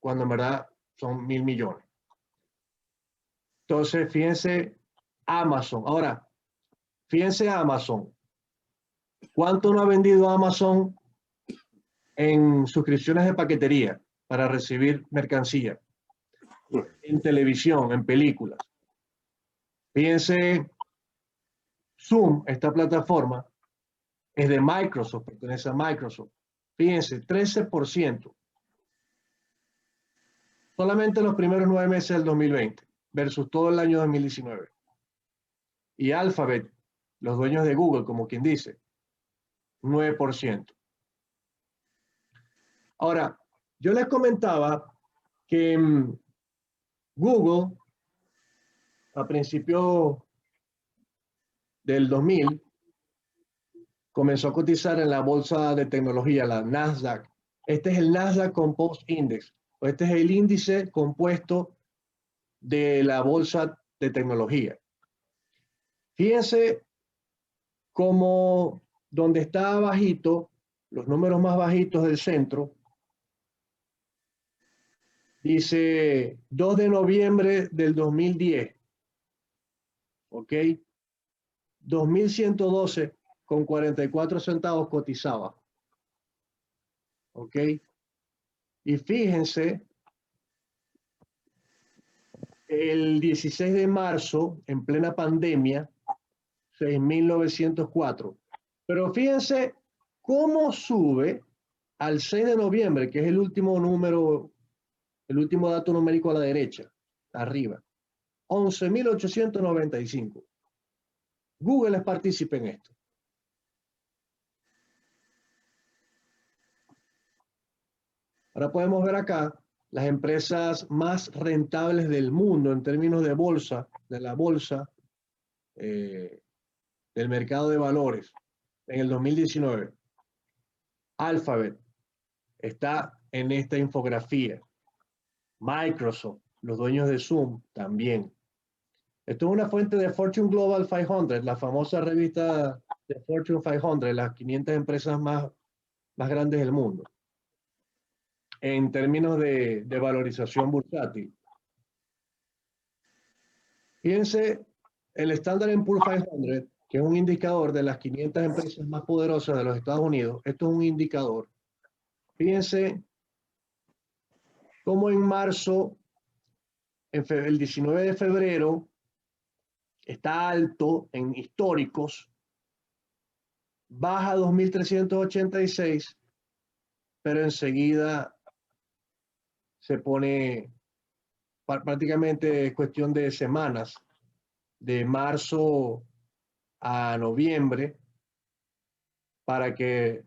cuando en verdad son 1.000 millones. Entonces, fíjense Amazon. Ahora, fíjense Amazon. ¿Cuánto no ha vendido Amazon en suscripciones de paquetería para recibir mercancía? En televisión, en películas. Fíjense, Zoom, esta plataforma, es de Microsoft, pertenece a Microsoft. Fíjense, 13%. Solamente los primeros 9 meses del 2020 versus todo el año 2019. Y Alphabet, los dueños de Google, como quien dice, 9%. Ahora, yo les comentaba que Google, a principios del 2000, comenzó a cotizar en la bolsa de tecnología, la Nasdaq. Este es el Nasdaq Composite Index. Este es el índice compuesto de la bolsa de tecnología. Fíjense cómo donde está bajito, los números más bajitos del centro, dice 2 de noviembre del 2010, ¿ok? 2.112 con 44 centavos cotizaba, ¿ok? Y fíjense, el 16 de marzo, en plena pandemia, 6.904. Pero fíjense cómo sube al 6 de noviembre, que es el último número, el último dato numérico a la derecha, arriba. 11.895. Google es partícipe en esto. Ahora podemos ver acá las empresas más rentables del mundo en términos de bolsa, de la bolsa, del mercado de valores en el 2019. Alphabet está en esta infografía. Microsoft, los dueños de Zoom, también. Esto es una fuente de Fortune Global 500, la famosa revista de Fortune 500, las 500 empresas más grandes del mundo, en términos de valorización bursátil. Fíjense, el Standard & Poor's 500, que es un indicador de las 500 empresas más poderosas de los Estados Unidos, esto es un indicador. Fíjense cómo en marzo, el 19 de febrero, está alto en históricos, baja a 2.386, pero enseguida se pone, prácticamente es cuestión de semanas, de marzo a noviembre, para que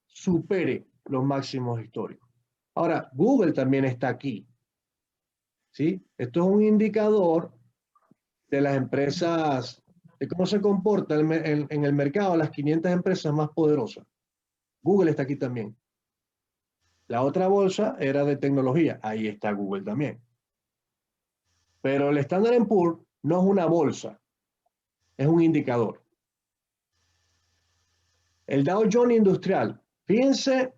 supere los máximos históricos. Ahora, Google también está aquí, ¿sí? Esto es un indicador de las empresas, de cómo se comporta en el mercado las 500 empresas más poderosas. Google está aquí también. La otra bolsa era de tecnología, ahí está Google también. Pero el Standard & Poor's no es una bolsa, es un indicador. El Dow Jones Industrial, fíjense,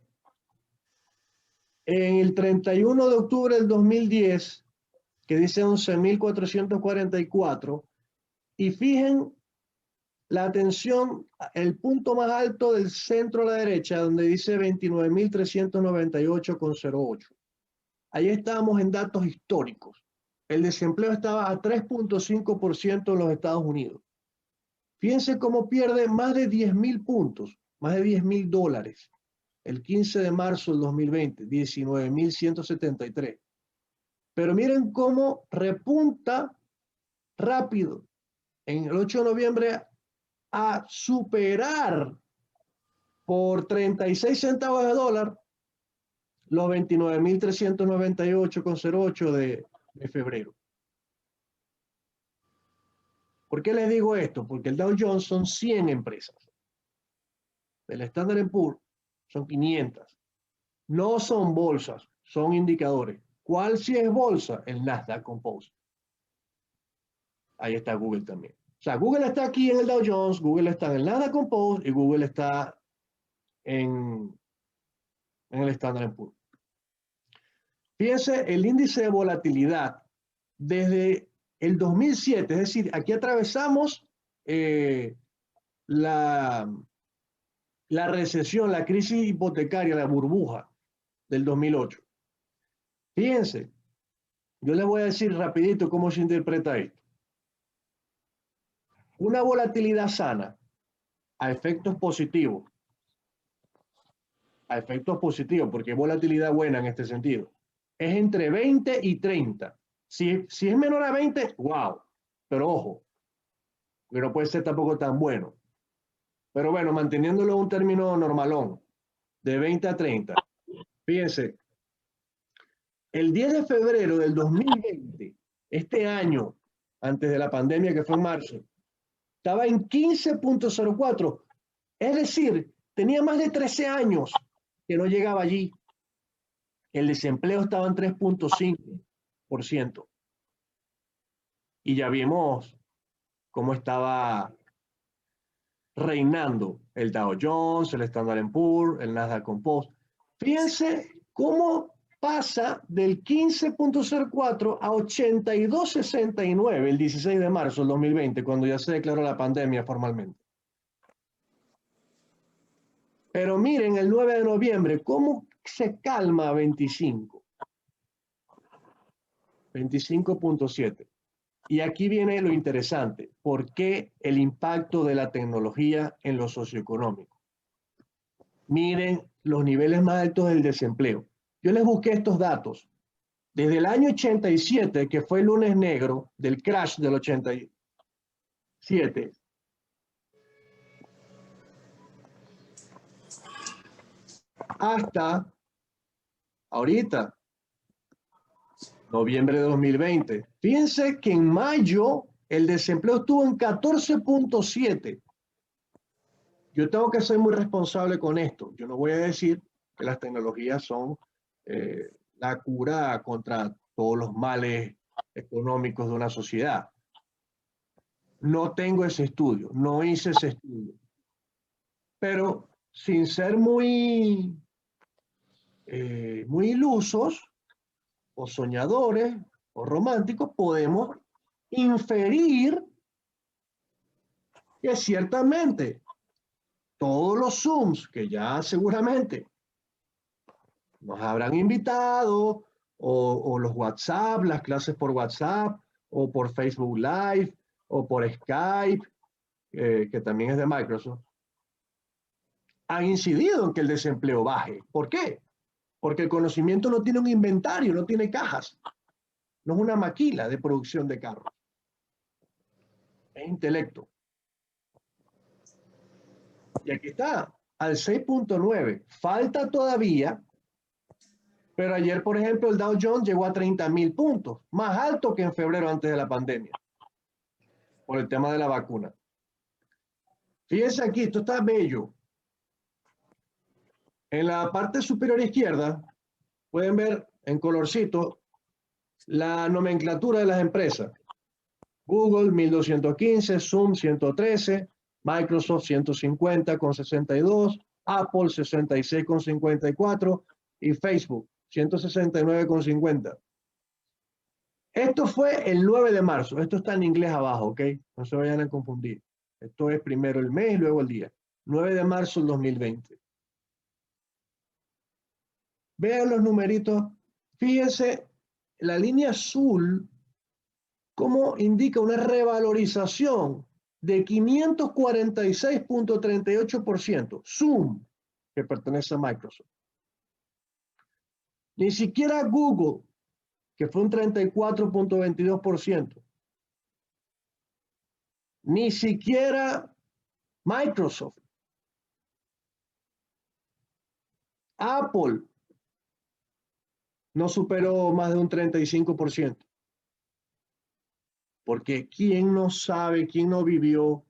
en el 31 de octubre del 2010, que dice 11.444, y fijen la atención, el punto más alto del centro a la derecha, donde dice 29.398,08. Ahí estábamos en datos históricos. El desempleo estaba a 3.5% en los Estados Unidos. Fíjense cómo pierde más de 10.000 puntos, más de $10.000. El 15 de marzo del 2020, 19.173. Pero miren cómo repunta rápido en el 8 de noviembre a superar por 36 centavos de dólar los 29.398,08 de febrero. ¿Por qué les digo esto? Porque el Dow Jones son 100 empresas. El Standard & Poor's son 500. No son bolsas, son indicadores. ¿Cuál sí es bolsa? El Nasdaq Composite. Ahí está Google también. O sea, Google está aquí en el Dow Jones, Google está en el Nasdaq Composite y Google está en el Standard & Poor's. Fíjense el índice de volatilidad desde el 2007, es decir, aquí atravesamos la recesión, la crisis hipotecaria, la burbuja del 2008. Fíjense, yo les voy a decir rapidito cómo se interpreta esto. Una volatilidad sana a efectos positivos, porque hay volatilidad buena en este sentido, es entre 20 y 30. Si es menor a 20, wow, pero ojo, que no puede ser tampoco tan bueno. Pero bueno, manteniéndolo en un término normalón, de 20 a 30. Fíjense, el 10 de febrero del 2020, este año, antes de la pandemia que fue en marzo, estaba en 15.04. Es decir, tenía más de 13 años que no llegaba allí. El desempleo estaba en 3.5%. Y ya vimos cómo estaba reinando el Dow Jones, el Standard & Poor's, el Nasdaq Composite. Fíjense cómo pasa del 15.04 a 82.69 el 16 de marzo del 2020, cuando ya se declaró la pandemia formalmente. Pero miren el 9 de noviembre, cómo se calma a 25. 25.7. Y aquí viene lo interesante. ¿Por qué el impacto de la tecnología en lo socioeconómico? Miren los niveles más altos del desempleo. Yo les busqué estos datos. Desde el año 87, que fue el lunes negro del crash del 87, hasta ahorita, noviembre de 2020. Fíjense que en mayo el desempleo estuvo en 14.7. Yo tengo que ser muy responsable con esto. Yo no voy a decir que las tecnologías son la cura contra todos los males económicos de una sociedad. No tengo ese estudio, no hice ese estudio. Pero sin ser muy ilusos o soñadores o románticos, podemos inferir que ciertamente todos los Zooms que ya seguramente nos habrán invitado, o los WhatsApp, las clases por WhatsApp, o por Facebook Live, o por Skype, que también es de Microsoft, han incidido en que el desempleo baje. ¿Por qué? Porque el conocimiento no tiene un inventario, no tiene cajas. No es una maquila de producción de carros. Es intelecto. Y aquí está, al 6.9. Falta todavía, pero ayer, por ejemplo, el Dow Jones llegó a 30.000 puntos, más alto que en febrero antes de la pandemia, por el tema de la vacuna. Fíjense aquí, esto está bello. En la parte superior izquierda, pueden ver en colorcito la nomenclatura de las empresas. Google 1215, Zoom 113, Microsoft 150,62, Apple 66,54 y Facebook 169,50. Esto fue el 9 de marzo. Esto está en inglés abajo, ¿ok? No se vayan a confundir. Esto es primero el mes y luego el día. 9 de marzo del 2020. Vean los numeritos. Fíjense, la línea azul, cómo indica una revalorización de 546.38%. Zoom, que pertenece a Microsoft. Ni siquiera Google, que fue un 34.22%. Ni siquiera Microsoft, Apple no superó más de un 35%. Porque ¿quién no sabe, quién no vivió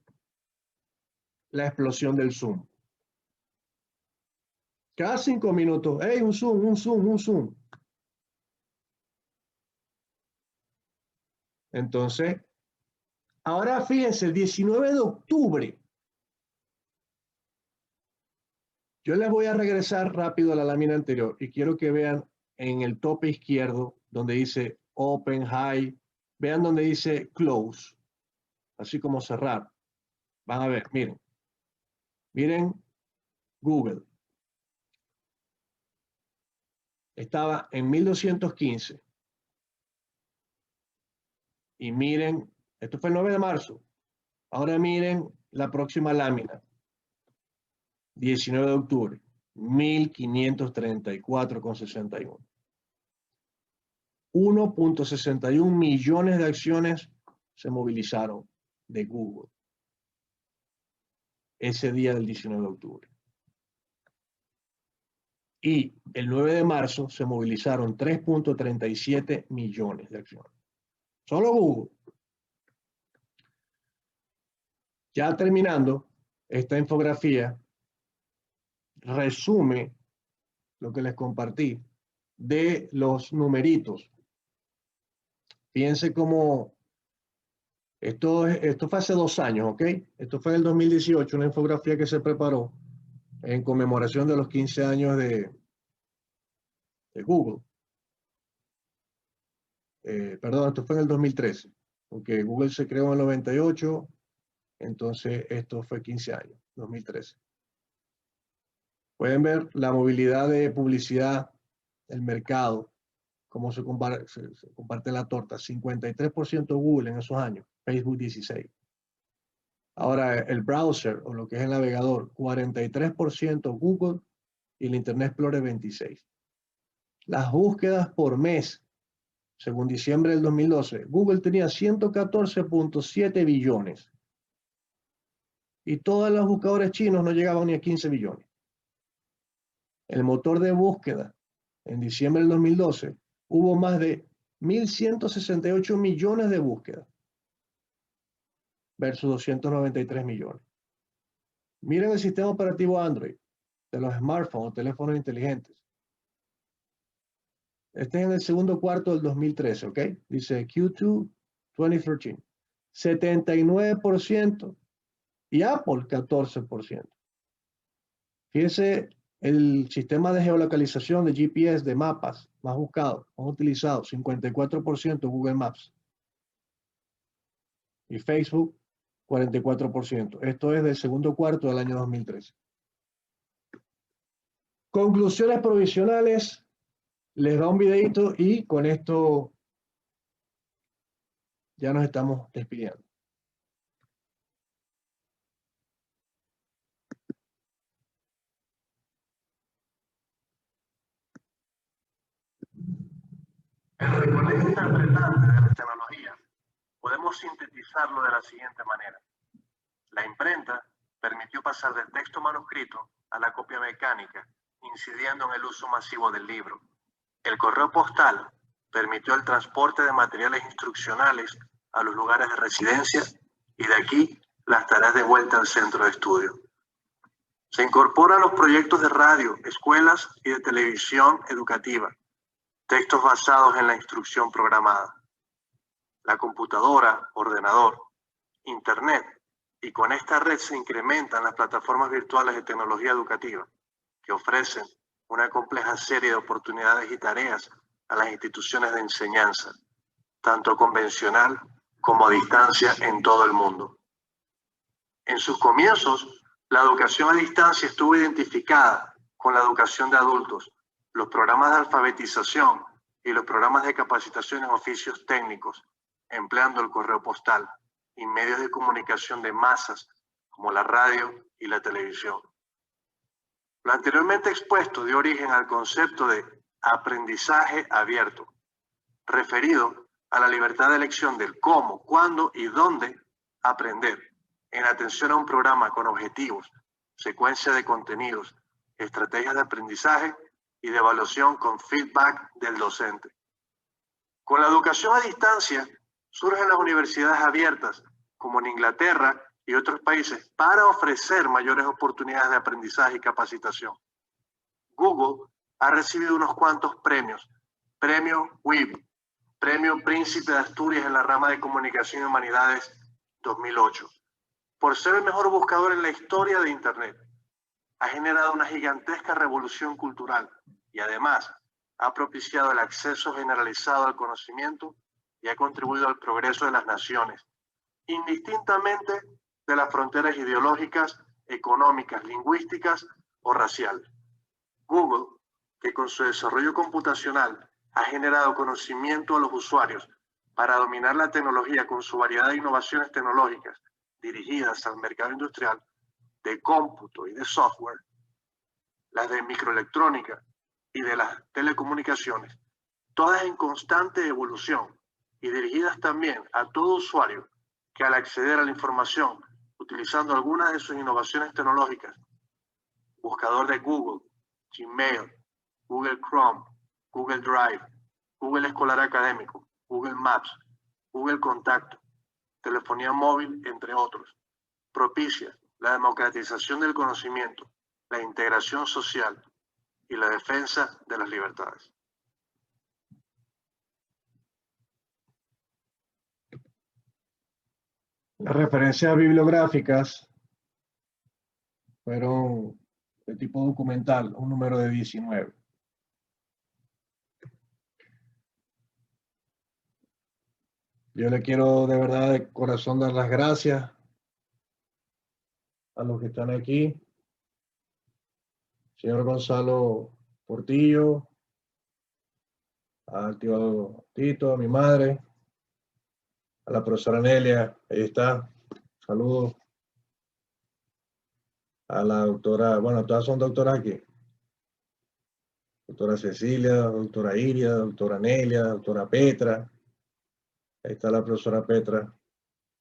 la explosión del Zoom? Cada 5 minutos, hey, un Zoom, un Zoom, un Zoom. Entonces, ahora fíjense, el 19 de octubre, yo les voy a regresar rápido a la lámina anterior y quiero que vean en el tope izquierdo donde dice Open, High, vean donde dice Close, así como cerrar. Van a ver, miren. Miren Google. Estaba en 1215. Y miren, esto fue el 9 de marzo. Ahora miren la próxima lámina. 19 de octubre. 1534,61. 1.61 millones de acciones se movilizaron de Google ese día del 19 de octubre. Y el 9 de marzo se movilizaron 3.37 millones de acciones. Solo Google. Ya terminando, esta infografía resume lo que les compartí de los numeritos. Fíjense cómo esto fue hace 2 años, ¿ok? Esto fue en el 2018, una infografía que se preparó en conmemoración de los 15 años de Google. Perdón, esto fue en el 2013, porque Google se creó en el 98, entonces esto fue 15 años, 2013. Pueden ver la movilidad de publicidad, el mercado, cómo se comparte la torta. 53% Google en esos años, Facebook 16%. Ahora el browser o lo que es el navegador, 43% Google y el Internet Explorer 26%. Las búsquedas por mes, según diciembre del 2012, Google tenía 114.7 billones. Y todos los buscadores chinos no llegaban ni a 15 billones. El motor de búsqueda, en diciembre del 2012, hubo más de 1.168 millones de búsquedas versus 293 millones. Miren el sistema operativo Android de los smartphones o teléfonos inteligentes. Este es en el segundo cuarto del 2013, ¿ok? Dice Q2 2013. 79% y Apple 14%. Fíjense el sistema de geolocalización de GPS de mapas más buscado, más utilizado, 54% Google Maps. Y Facebook, 44%. Esto es del segundo cuarto del año 2013. Conclusiones provisionales. Les da un videito y con esto ya nos estamos despidiendo. El recorrido interpretante de las tecnologías podemos sintetizarlo de la siguiente manera. La imprenta permitió pasar del texto manuscrito a la copia mecánica, incidiendo en el uso masivo del libro. El correo postal permitió el transporte de materiales instruccionales a los lugares de residencia y de aquí las tareas de vuelta al centro de estudio. Se incorporan los proyectos de radio, escuelas y de televisión educativa, textos basados en la instrucción programada. La computadora, ordenador, internet y con esta red se incrementan las plataformas virtuales de tecnología educativa que ofrecen una compleja serie de oportunidades y tareas a las instituciones de enseñanza, tanto convencional como a distancia en todo el mundo. En sus comienzos, la educación a distancia estuvo identificada con la educación de adultos, los programas de alfabetización y los programas de capacitación en oficios técnicos, empleando el correo postal y medios de comunicación de masas como la radio y la televisión. Lo anteriormente expuesto dio origen al concepto de aprendizaje abierto, referido a la libertad de elección del cómo, cuándo y dónde aprender, en atención a un programa con objetivos, secuencia de contenidos, estrategias de aprendizaje y de evaluación con feedback del docente. Con la educación a distancia, surgen las universidades abiertas, como en Inglaterra y otros países, para ofrecer mayores oportunidades de aprendizaje y capacitación. Google ha recibido unos cuantos premios. Premio WIB, Premio Príncipe de Asturias en la rama de Comunicación y Humanidades 2008, por ser el mejor buscador en la historia de Internet. Ha generado una gigantesca revolución cultural y además ha propiciado el acceso generalizado al conocimiento y ha contribuido al progreso de las naciones, indistintamente de las fronteras ideológicas, económicas, lingüísticas o raciales. Google, que con su desarrollo computacional ha generado conocimiento a los usuarios para dominar la tecnología con su variedad de innovaciones tecnológicas dirigidas al mercado industrial, de cómputo y de software, las de microelectrónica y de las telecomunicaciones, todas en constante evolución y dirigidas también a todo usuario que al acceder a la información utilizando algunas de sus innovaciones tecnológicas, buscador de Google, Gmail, Google Chrome, Google Drive, Google Escolar Académico, Google Maps, Google Contacto, telefonía móvil, entre otros, propicia la democratización del conocimiento, la integración social y la defensa de las libertades. Las referencias bibliográficas fueron de tipo documental, un número de 19. Yo le quiero de verdad de corazón dar las gracias a los que están aquí. Señor Gonzalo Portillo, al tío Tito, a mi madre, a la profesora Nelia, ahí está, saludos. A la doctora, bueno, todas son doctoras aquí. Doctora Cecilia, doctora Iria, doctora Nelia, doctora Petra. Ahí está la profesora Petra.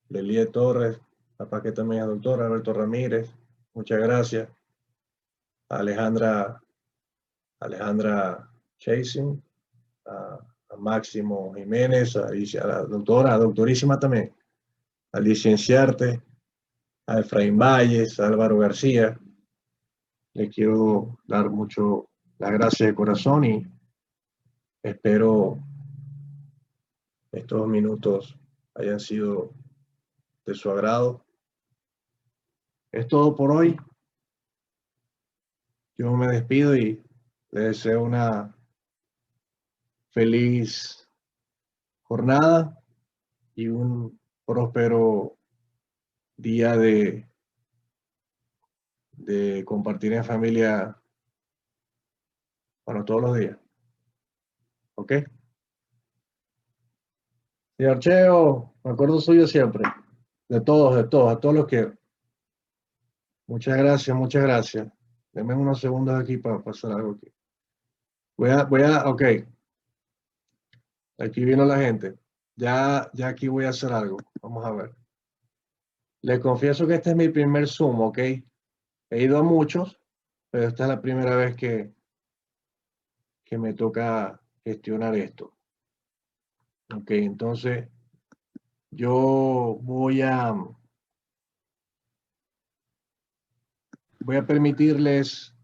Lelie Torres, capaz que también es doctora. Alberto Ramírez, muchas gracias. A Alejandra Chasing, a Máximo Jiménez, a la doctorísima también, a licenciarte, a Efraín Valles, a Álvaro García. Le quiero dar mucho las gracias de corazón y espero estos minutos hayan sido de su agrado. Es todo por hoy. Yo me despido y les deseo una feliz jornada y un próspero día de compartir en familia, bueno, todos los días. ¿Ok? Señor Cheo, me acuerdo suyo siempre. De todos, a todos los que... Muchas gracias, muchas gracias. Denme unos segundos aquí para pasar algo aquí. Ok. Aquí vino la gente. Ya aquí voy a hacer algo. Vamos a ver. Les confieso que este es mi primer Zoom, ¿ok? He ido a muchos, pero esta es la primera vez que me toca gestionar esto. Ok, entonces yo voy a permitirles,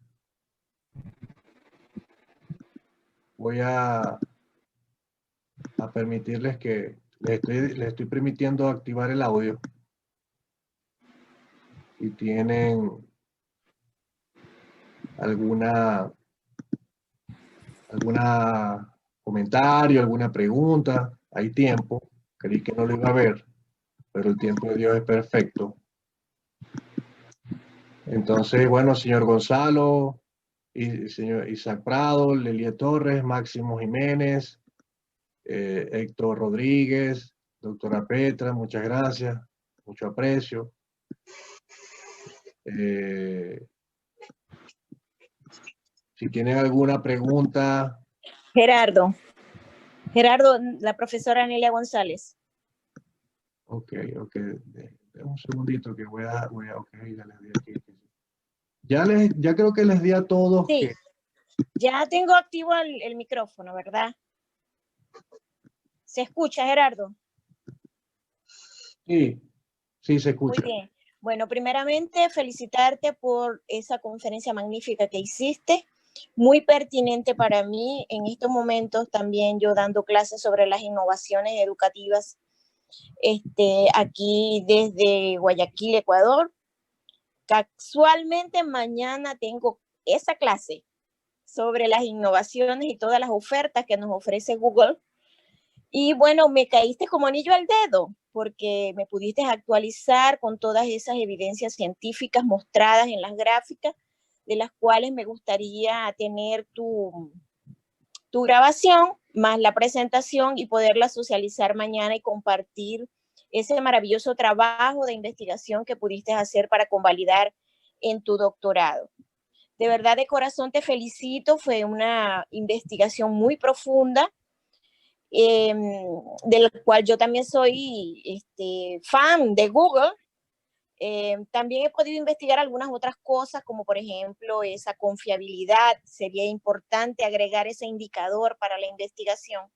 permitirles que les estoy permitiendo activar el audio. Si tienen alguna comentario, alguna pregunta, hay tiempo. Creí que no lo iba a ver, pero el tiempo de Dios es perfecto. Entonces, bueno, señor Gonzalo, y señor Isaac Prado, Lelie Torres, Máximo Jiménez, Héctor Rodríguez, doctora Petra, muchas gracias, mucho aprecio. Si tienen alguna pregunta. Gerardo, la profesora Nelia González. Ok. Un segundito que ok, ya les di aquí. Ya creo que les di a todos Sí, que... ya tengo activo el micrófono, ¿verdad? ¿Se escucha, Gerardo? Sí, sí se Muy escucha. bien. Bueno, primeramente felicitarte por esa conferencia magnífica que hiciste, muy pertinente para mí en estos momentos también yo dando clases sobre las innovaciones educativas aquí desde Guayaquil, Ecuador. Casualmente mañana tengo esa clase sobre las innovaciones y todas las ofertas que nos ofrece Google. Y bueno, me caíste como anillo al dedo, porque me pudiste actualizar con todas esas evidencias científicas mostradas en las gráficas, de las cuales me gustaría tener tu grabación, más la presentación y poderla socializar mañana y compartir ese maravilloso trabajo de investigación que pudiste hacer para convalidar en tu doctorado. De verdad, de corazón te felicito, fue una investigación muy profunda, del cual yo también soy fan de Google. También he podido investigar algunas otras cosas, como por ejemplo esa confiabilidad. Sería importante agregar ese indicador para la investigación,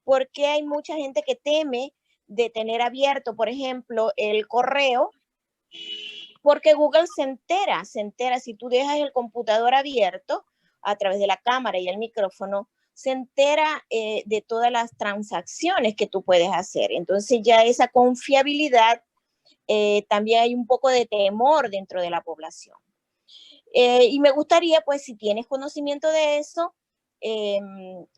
porque hay mucha gente que teme de tener abierto, por ejemplo, el correo, porque Google se entera, si tú dejas el computador abierto a través de la cámara y el micrófono, se entera de todas las transacciones que tú puedes hacer. Entonces ya esa confiabilidad, también hay un poco de temor dentro de la población. Y me gustaría, pues, si tienes conocimiento de eso,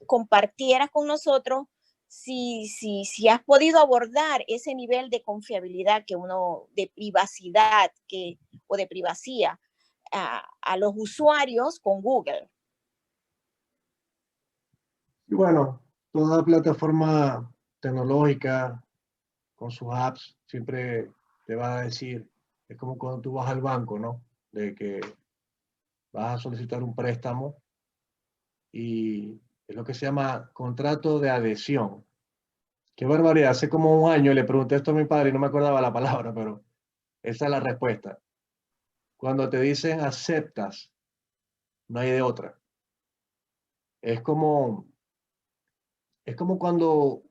compartieras con nosotros si has podido abordar ese nivel de confiabilidad de privacidad o de privacía a los usuarios con Google. Y bueno, toda plataforma tecnológica con sus apps siempre te va a decir, es como cuando tú vas al banco, ¿no? De que vas a solicitar un préstamo y es lo que se llama contrato de adhesión. Qué barbaridad, hace como un año le pregunté esto a mi padre y no me acordaba la palabra, pero esa es la respuesta. Cuando te dicen aceptas, no hay de otra. Es como, es como cuando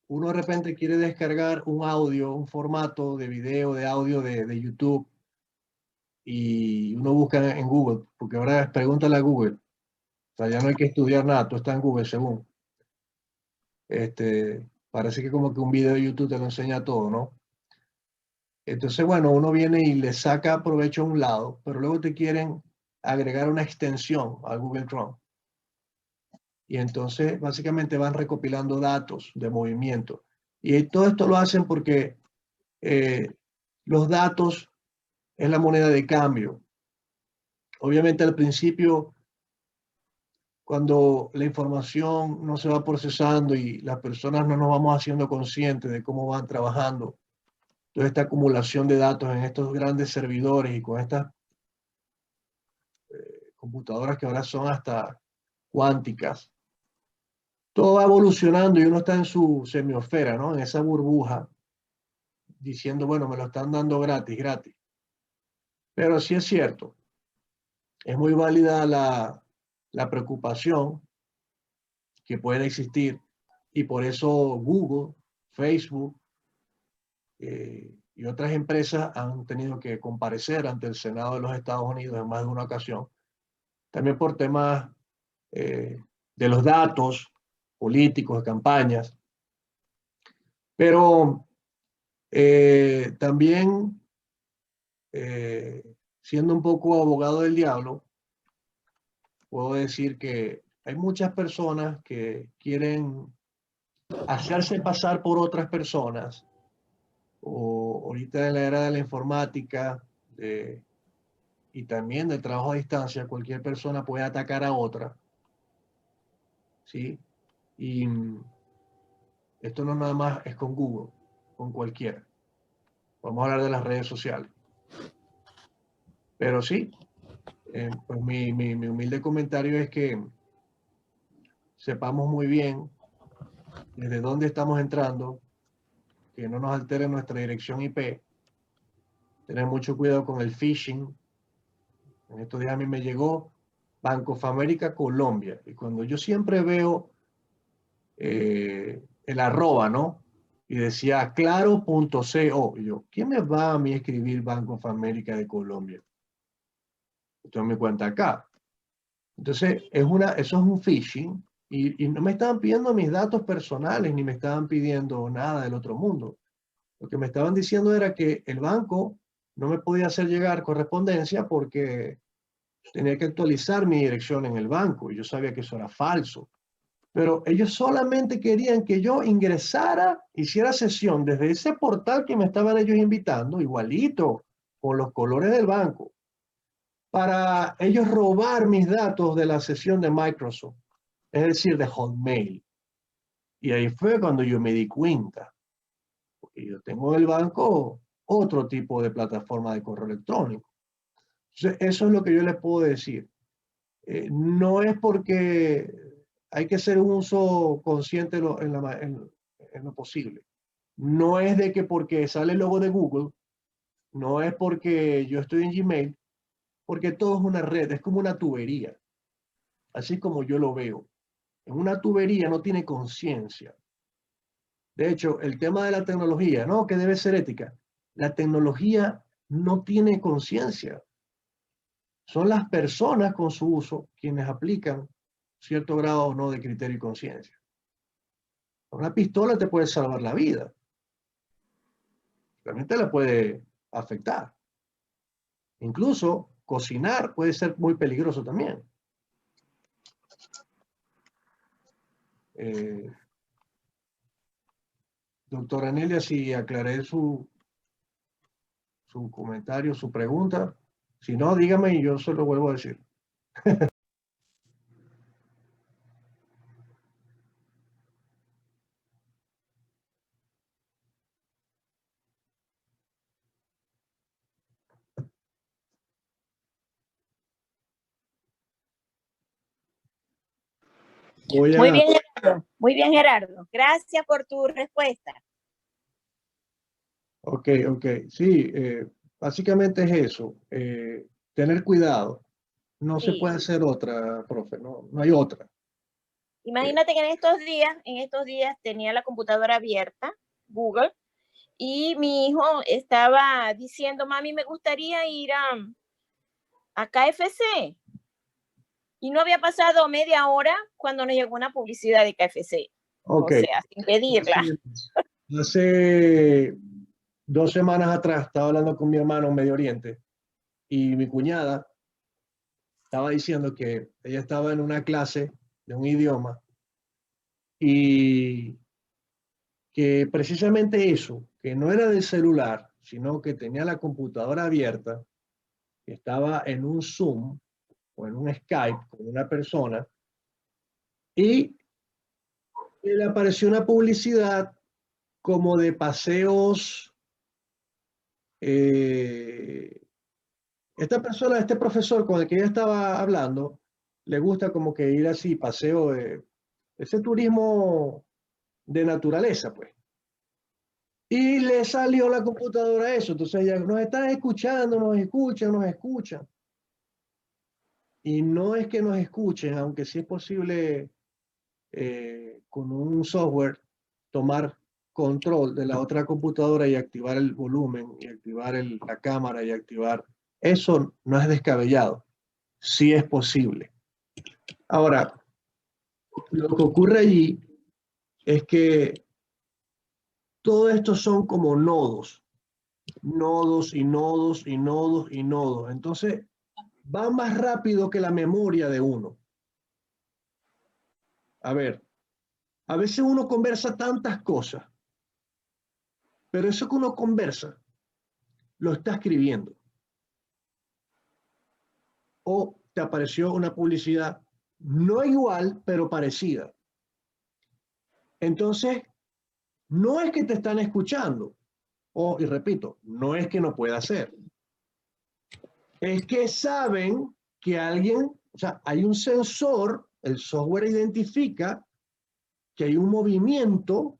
uno de repente quiere descargar un audio, un formato de video, de audio de YouTube y uno busca en Google, porque ahora es pregúntale a Google. O sea, ya no hay que estudiar nada, tú estás en Google según. Parece que como que un video de YouTube te lo enseña todo, ¿no? Entonces, bueno, uno viene y le saca provecho a un lado, pero luego te quieren agregar una extensión a Google Chrome. Y entonces, básicamente van recopilando datos de movimiento. Y todo esto lo hacen porque los datos es la moneda de cambio. Obviamente, al principio, cuando la información no se va procesando y las personas no nos vamos haciendo conscientes de cómo van trabajando, toda esta acumulación de datos en estos grandes servidores y con estas computadoras que ahora son hasta cuánticas, todo va evolucionando y uno está en su semiosfera, ¿no? En esa burbuja, diciendo, bueno, me lo están dando gratis, gratis. Pero sí es cierto, es muy válida la preocupación que puede existir y por eso Google, Facebook y otras empresas han tenido que comparecer ante el Senado de los Estados Unidos en más de una ocasión, también por temas de los datos políticos, de campañas, pero también siendo un poco abogado del diablo, puedo decir que hay muchas personas que quieren hacerse pasar por otras personas, o ahorita en la era de la informática y también del trabajo a distancia, cualquier persona puede atacar a otra, ¿sí? Y esto no nada más es con Google, con cualquiera. Vamos a hablar de las redes sociales. Pero sí, pues mi humilde comentario es que sepamos muy bien desde dónde estamos entrando, que no nos altere nuestra dirección IP tener mucho cuidado con el phishing. En estos días a mí me llegó Bank of America Colombia, y cuando yo siempre veo el arroba, ¿no? Y decía claro.co, y yo, ¿quién me va a mí a escribir Bank of America de Colombia? Entonces me cuenta acá. Entonces, eso es un phishing, y no me estaban pidiendo mis datos personales, ni me estaban pidiendo nada del otro mundo. Lo que me estaban diciendo era que el banco no me podía hacer llegar correspondencia porque tenía que actualizar mi dirección en el banco, y yo sabía que eso era falso. Pero ellos solamente querían que yo ingresara, hiciera sesión desde ese portal que me estaban ellos invitando, igualito, con los colores del banco, para ellos robar mis datos de la sesión de Microsoft, es decir, de Hotmail. Y ahí fue cuando yo me di cuenta, porque yo tengo en el banco otro tipo de plataforma de correo electrónico. Entonces, eso es lo que yo les puedo decir. No es porque hay que hacer un uso consciente en lo posible. No es de que porque sale el logo de Google, no es porque yo estoy en Gmail, porque todo es una red, es como una tubería. Así como yo lo veo. En una tubería no tiene conciencia. De hecho, el tema de la tecnología, no, que debe ser ética. La tecnología no tiene conciencia. Son las personas con su uso quienes aplican cierto grado o no de criterio y conciencia. Una pistola te puede salvar la vida. Realmente la puede afectar. Incluso cocinar puede ser muy peligroso también. Doctora Nelia, si aclaré su comentario, su pregunta. Si no, dígame y yo se lo vuelvo a decir. Muy bien, Gerardo. Muy bien, Gerardo. Gracias por tu respuesta. Ok. Sí, básicamente es eso. Tener cuidado. No se Sí. puede hacer otra, profe. No hay otra. Imagínate que en estos días tenía la computadora abierta, Google, y mi hijo estaba diciendo, mami, me gustaría ir a KFC. Y no había pasado media hora cuando nos llegó una publicidad de KFC. Ok. O sea, sin pedirla. Hace 2 semanas atrás estaba hablando con mi hermano en Medio Oriente, y mi cuñada estaba diciendo que ella estaba en una clase de un idioma, y que precisamente eso, que no era del celular, sino que tenía la computadora abierta, que estaba en un Zoom o en un Skype con una persona, y le apareció una publicidad como de paseos. Esta persona, este profesor con el que ella estaba hablando, le gusta como que ir así, paseo, ese turismo de naturaleza, pues. Y le salió la computadora eso. Entonces ella, nos están escuchando, nos escuchan. Y no es que nos escuchen, aunque sí es posible con un software tomar control de la otra computadora y activar el volumen y activar la cámara y activar. Eso no es descabellado. Sí es posible. Ahora, lo que ocurre allí es que todo esto son como nodos. Nodos y nodos y nodos y nodos. Entonces, va más rápido que la memoria de uno. A ver, a veces uno conversa tantas cosas, pero eso que uno conversa lo está escribiendo. O te apareció una publicidad no igual, pero parecida. Entonces, no es que te están escuchando, y repito, no es que no pueda ser. Es que saben que alguien, o sea, hay un sensor, el software identifica que hay un movimiento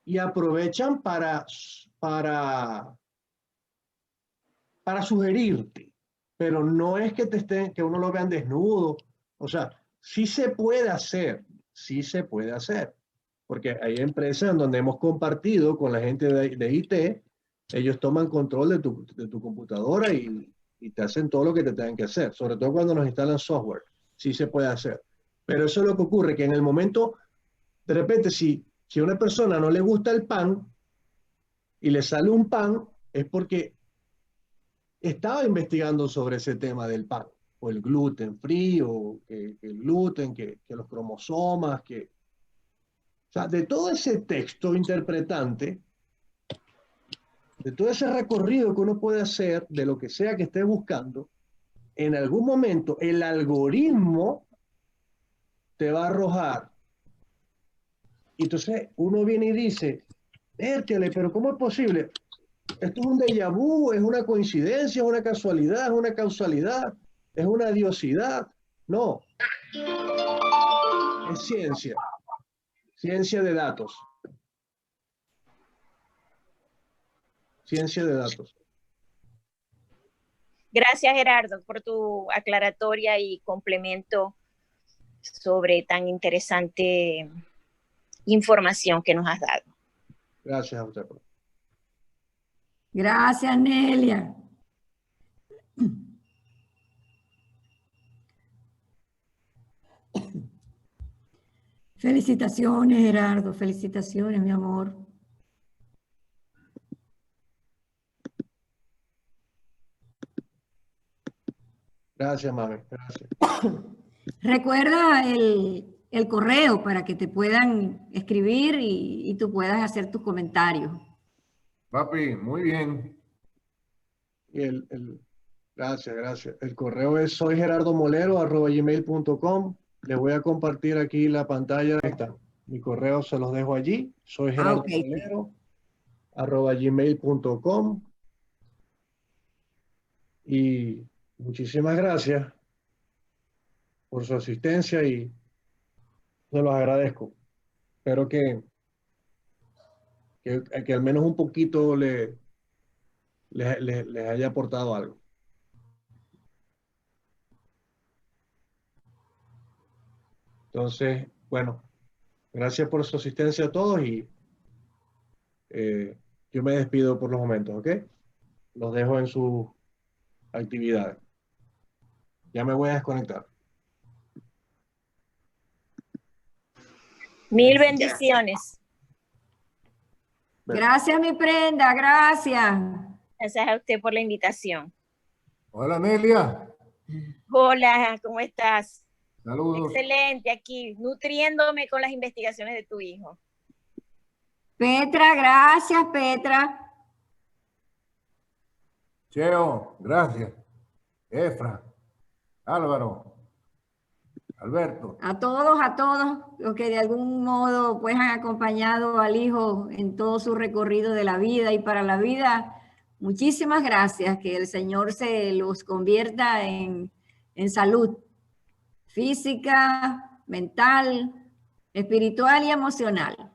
y aprovechan para para sugerirte, pero no es que que uno lo vean desnudo. O sea, sí se puede hacer, porque hay empresas en donde hemos compartido con la gente de IT, ellos toman control de tu computadora y te hacen todo lo que te tengan que hacer, sobre todo cuando nos instalan software, sí se puede hacer. Pero eso es lo que ocurre, que en el momento, de repente, si a una persona no le gusta el pan y le sale un pan, es porque estaba investigando sobre ese tema del pan, o el gluten free, o que el gluten, que los cromosomas, o sea, de todo ese texto interpretante, de todo ese recorrido que uno puede hacer, de lo que sea que esté buscando, en algún momento el algoritmo te va a arrojar. Y entonces uno viene y dice, Értale, pero ¿cómo es posible? Esto es un déjà vu, es una coincidencia, es una casualidad, es una causalidad, es una diosidad. No, es ciencia, ciencia de datos. Ciencia de datos. Gracias, Gerardo, por tu aclaratoria y complemento sobre tan interesante información que nos has dado. Gracias a usted. Gracias, Nelia. Felicitaciones, Gerardo. Felicitaciones, mi amor. Gracias, mami. Gracias. Recuerda el correo para que te puedan escribir y tú puedas hacer tus comentarios. Papi, muy bien. Y gracias, gracias. El correo es soygerardomolero@gmail.com. Les voy a compartir aquí la pantalla. Ahí está. Mi correo se los dejo allí. soygerardomolero@gmail.com. Y muchísimas gracias por su asistencia y se los agradezco. Espero que al menos un poquito les haya aportado algo. Entonces, bueno, gracias por su asistencia a todos y yo me despido por los momentos, ¿ok? Los dejo en sus actividades. Ya me voy a desconectar. Mil bendiciones. Gracias, mi prenda, gracias. Gracias a usted por la invitación. Hola, Nelia. Hola, ¿cómo estás? Saludos. Excelente, aquí, nutriéndome con las investigaciones de tu hijo. Petra, gracias, Petra. Cheo, gracias. Efra, Álvaro, Alberto. A todos los que de algún modo pues han acompañado al hijo en todo su recorrido de la vida y para la vida, muchísimas gracias. Que el Señor se los convierta en salud física, mental, espiritual y emocional.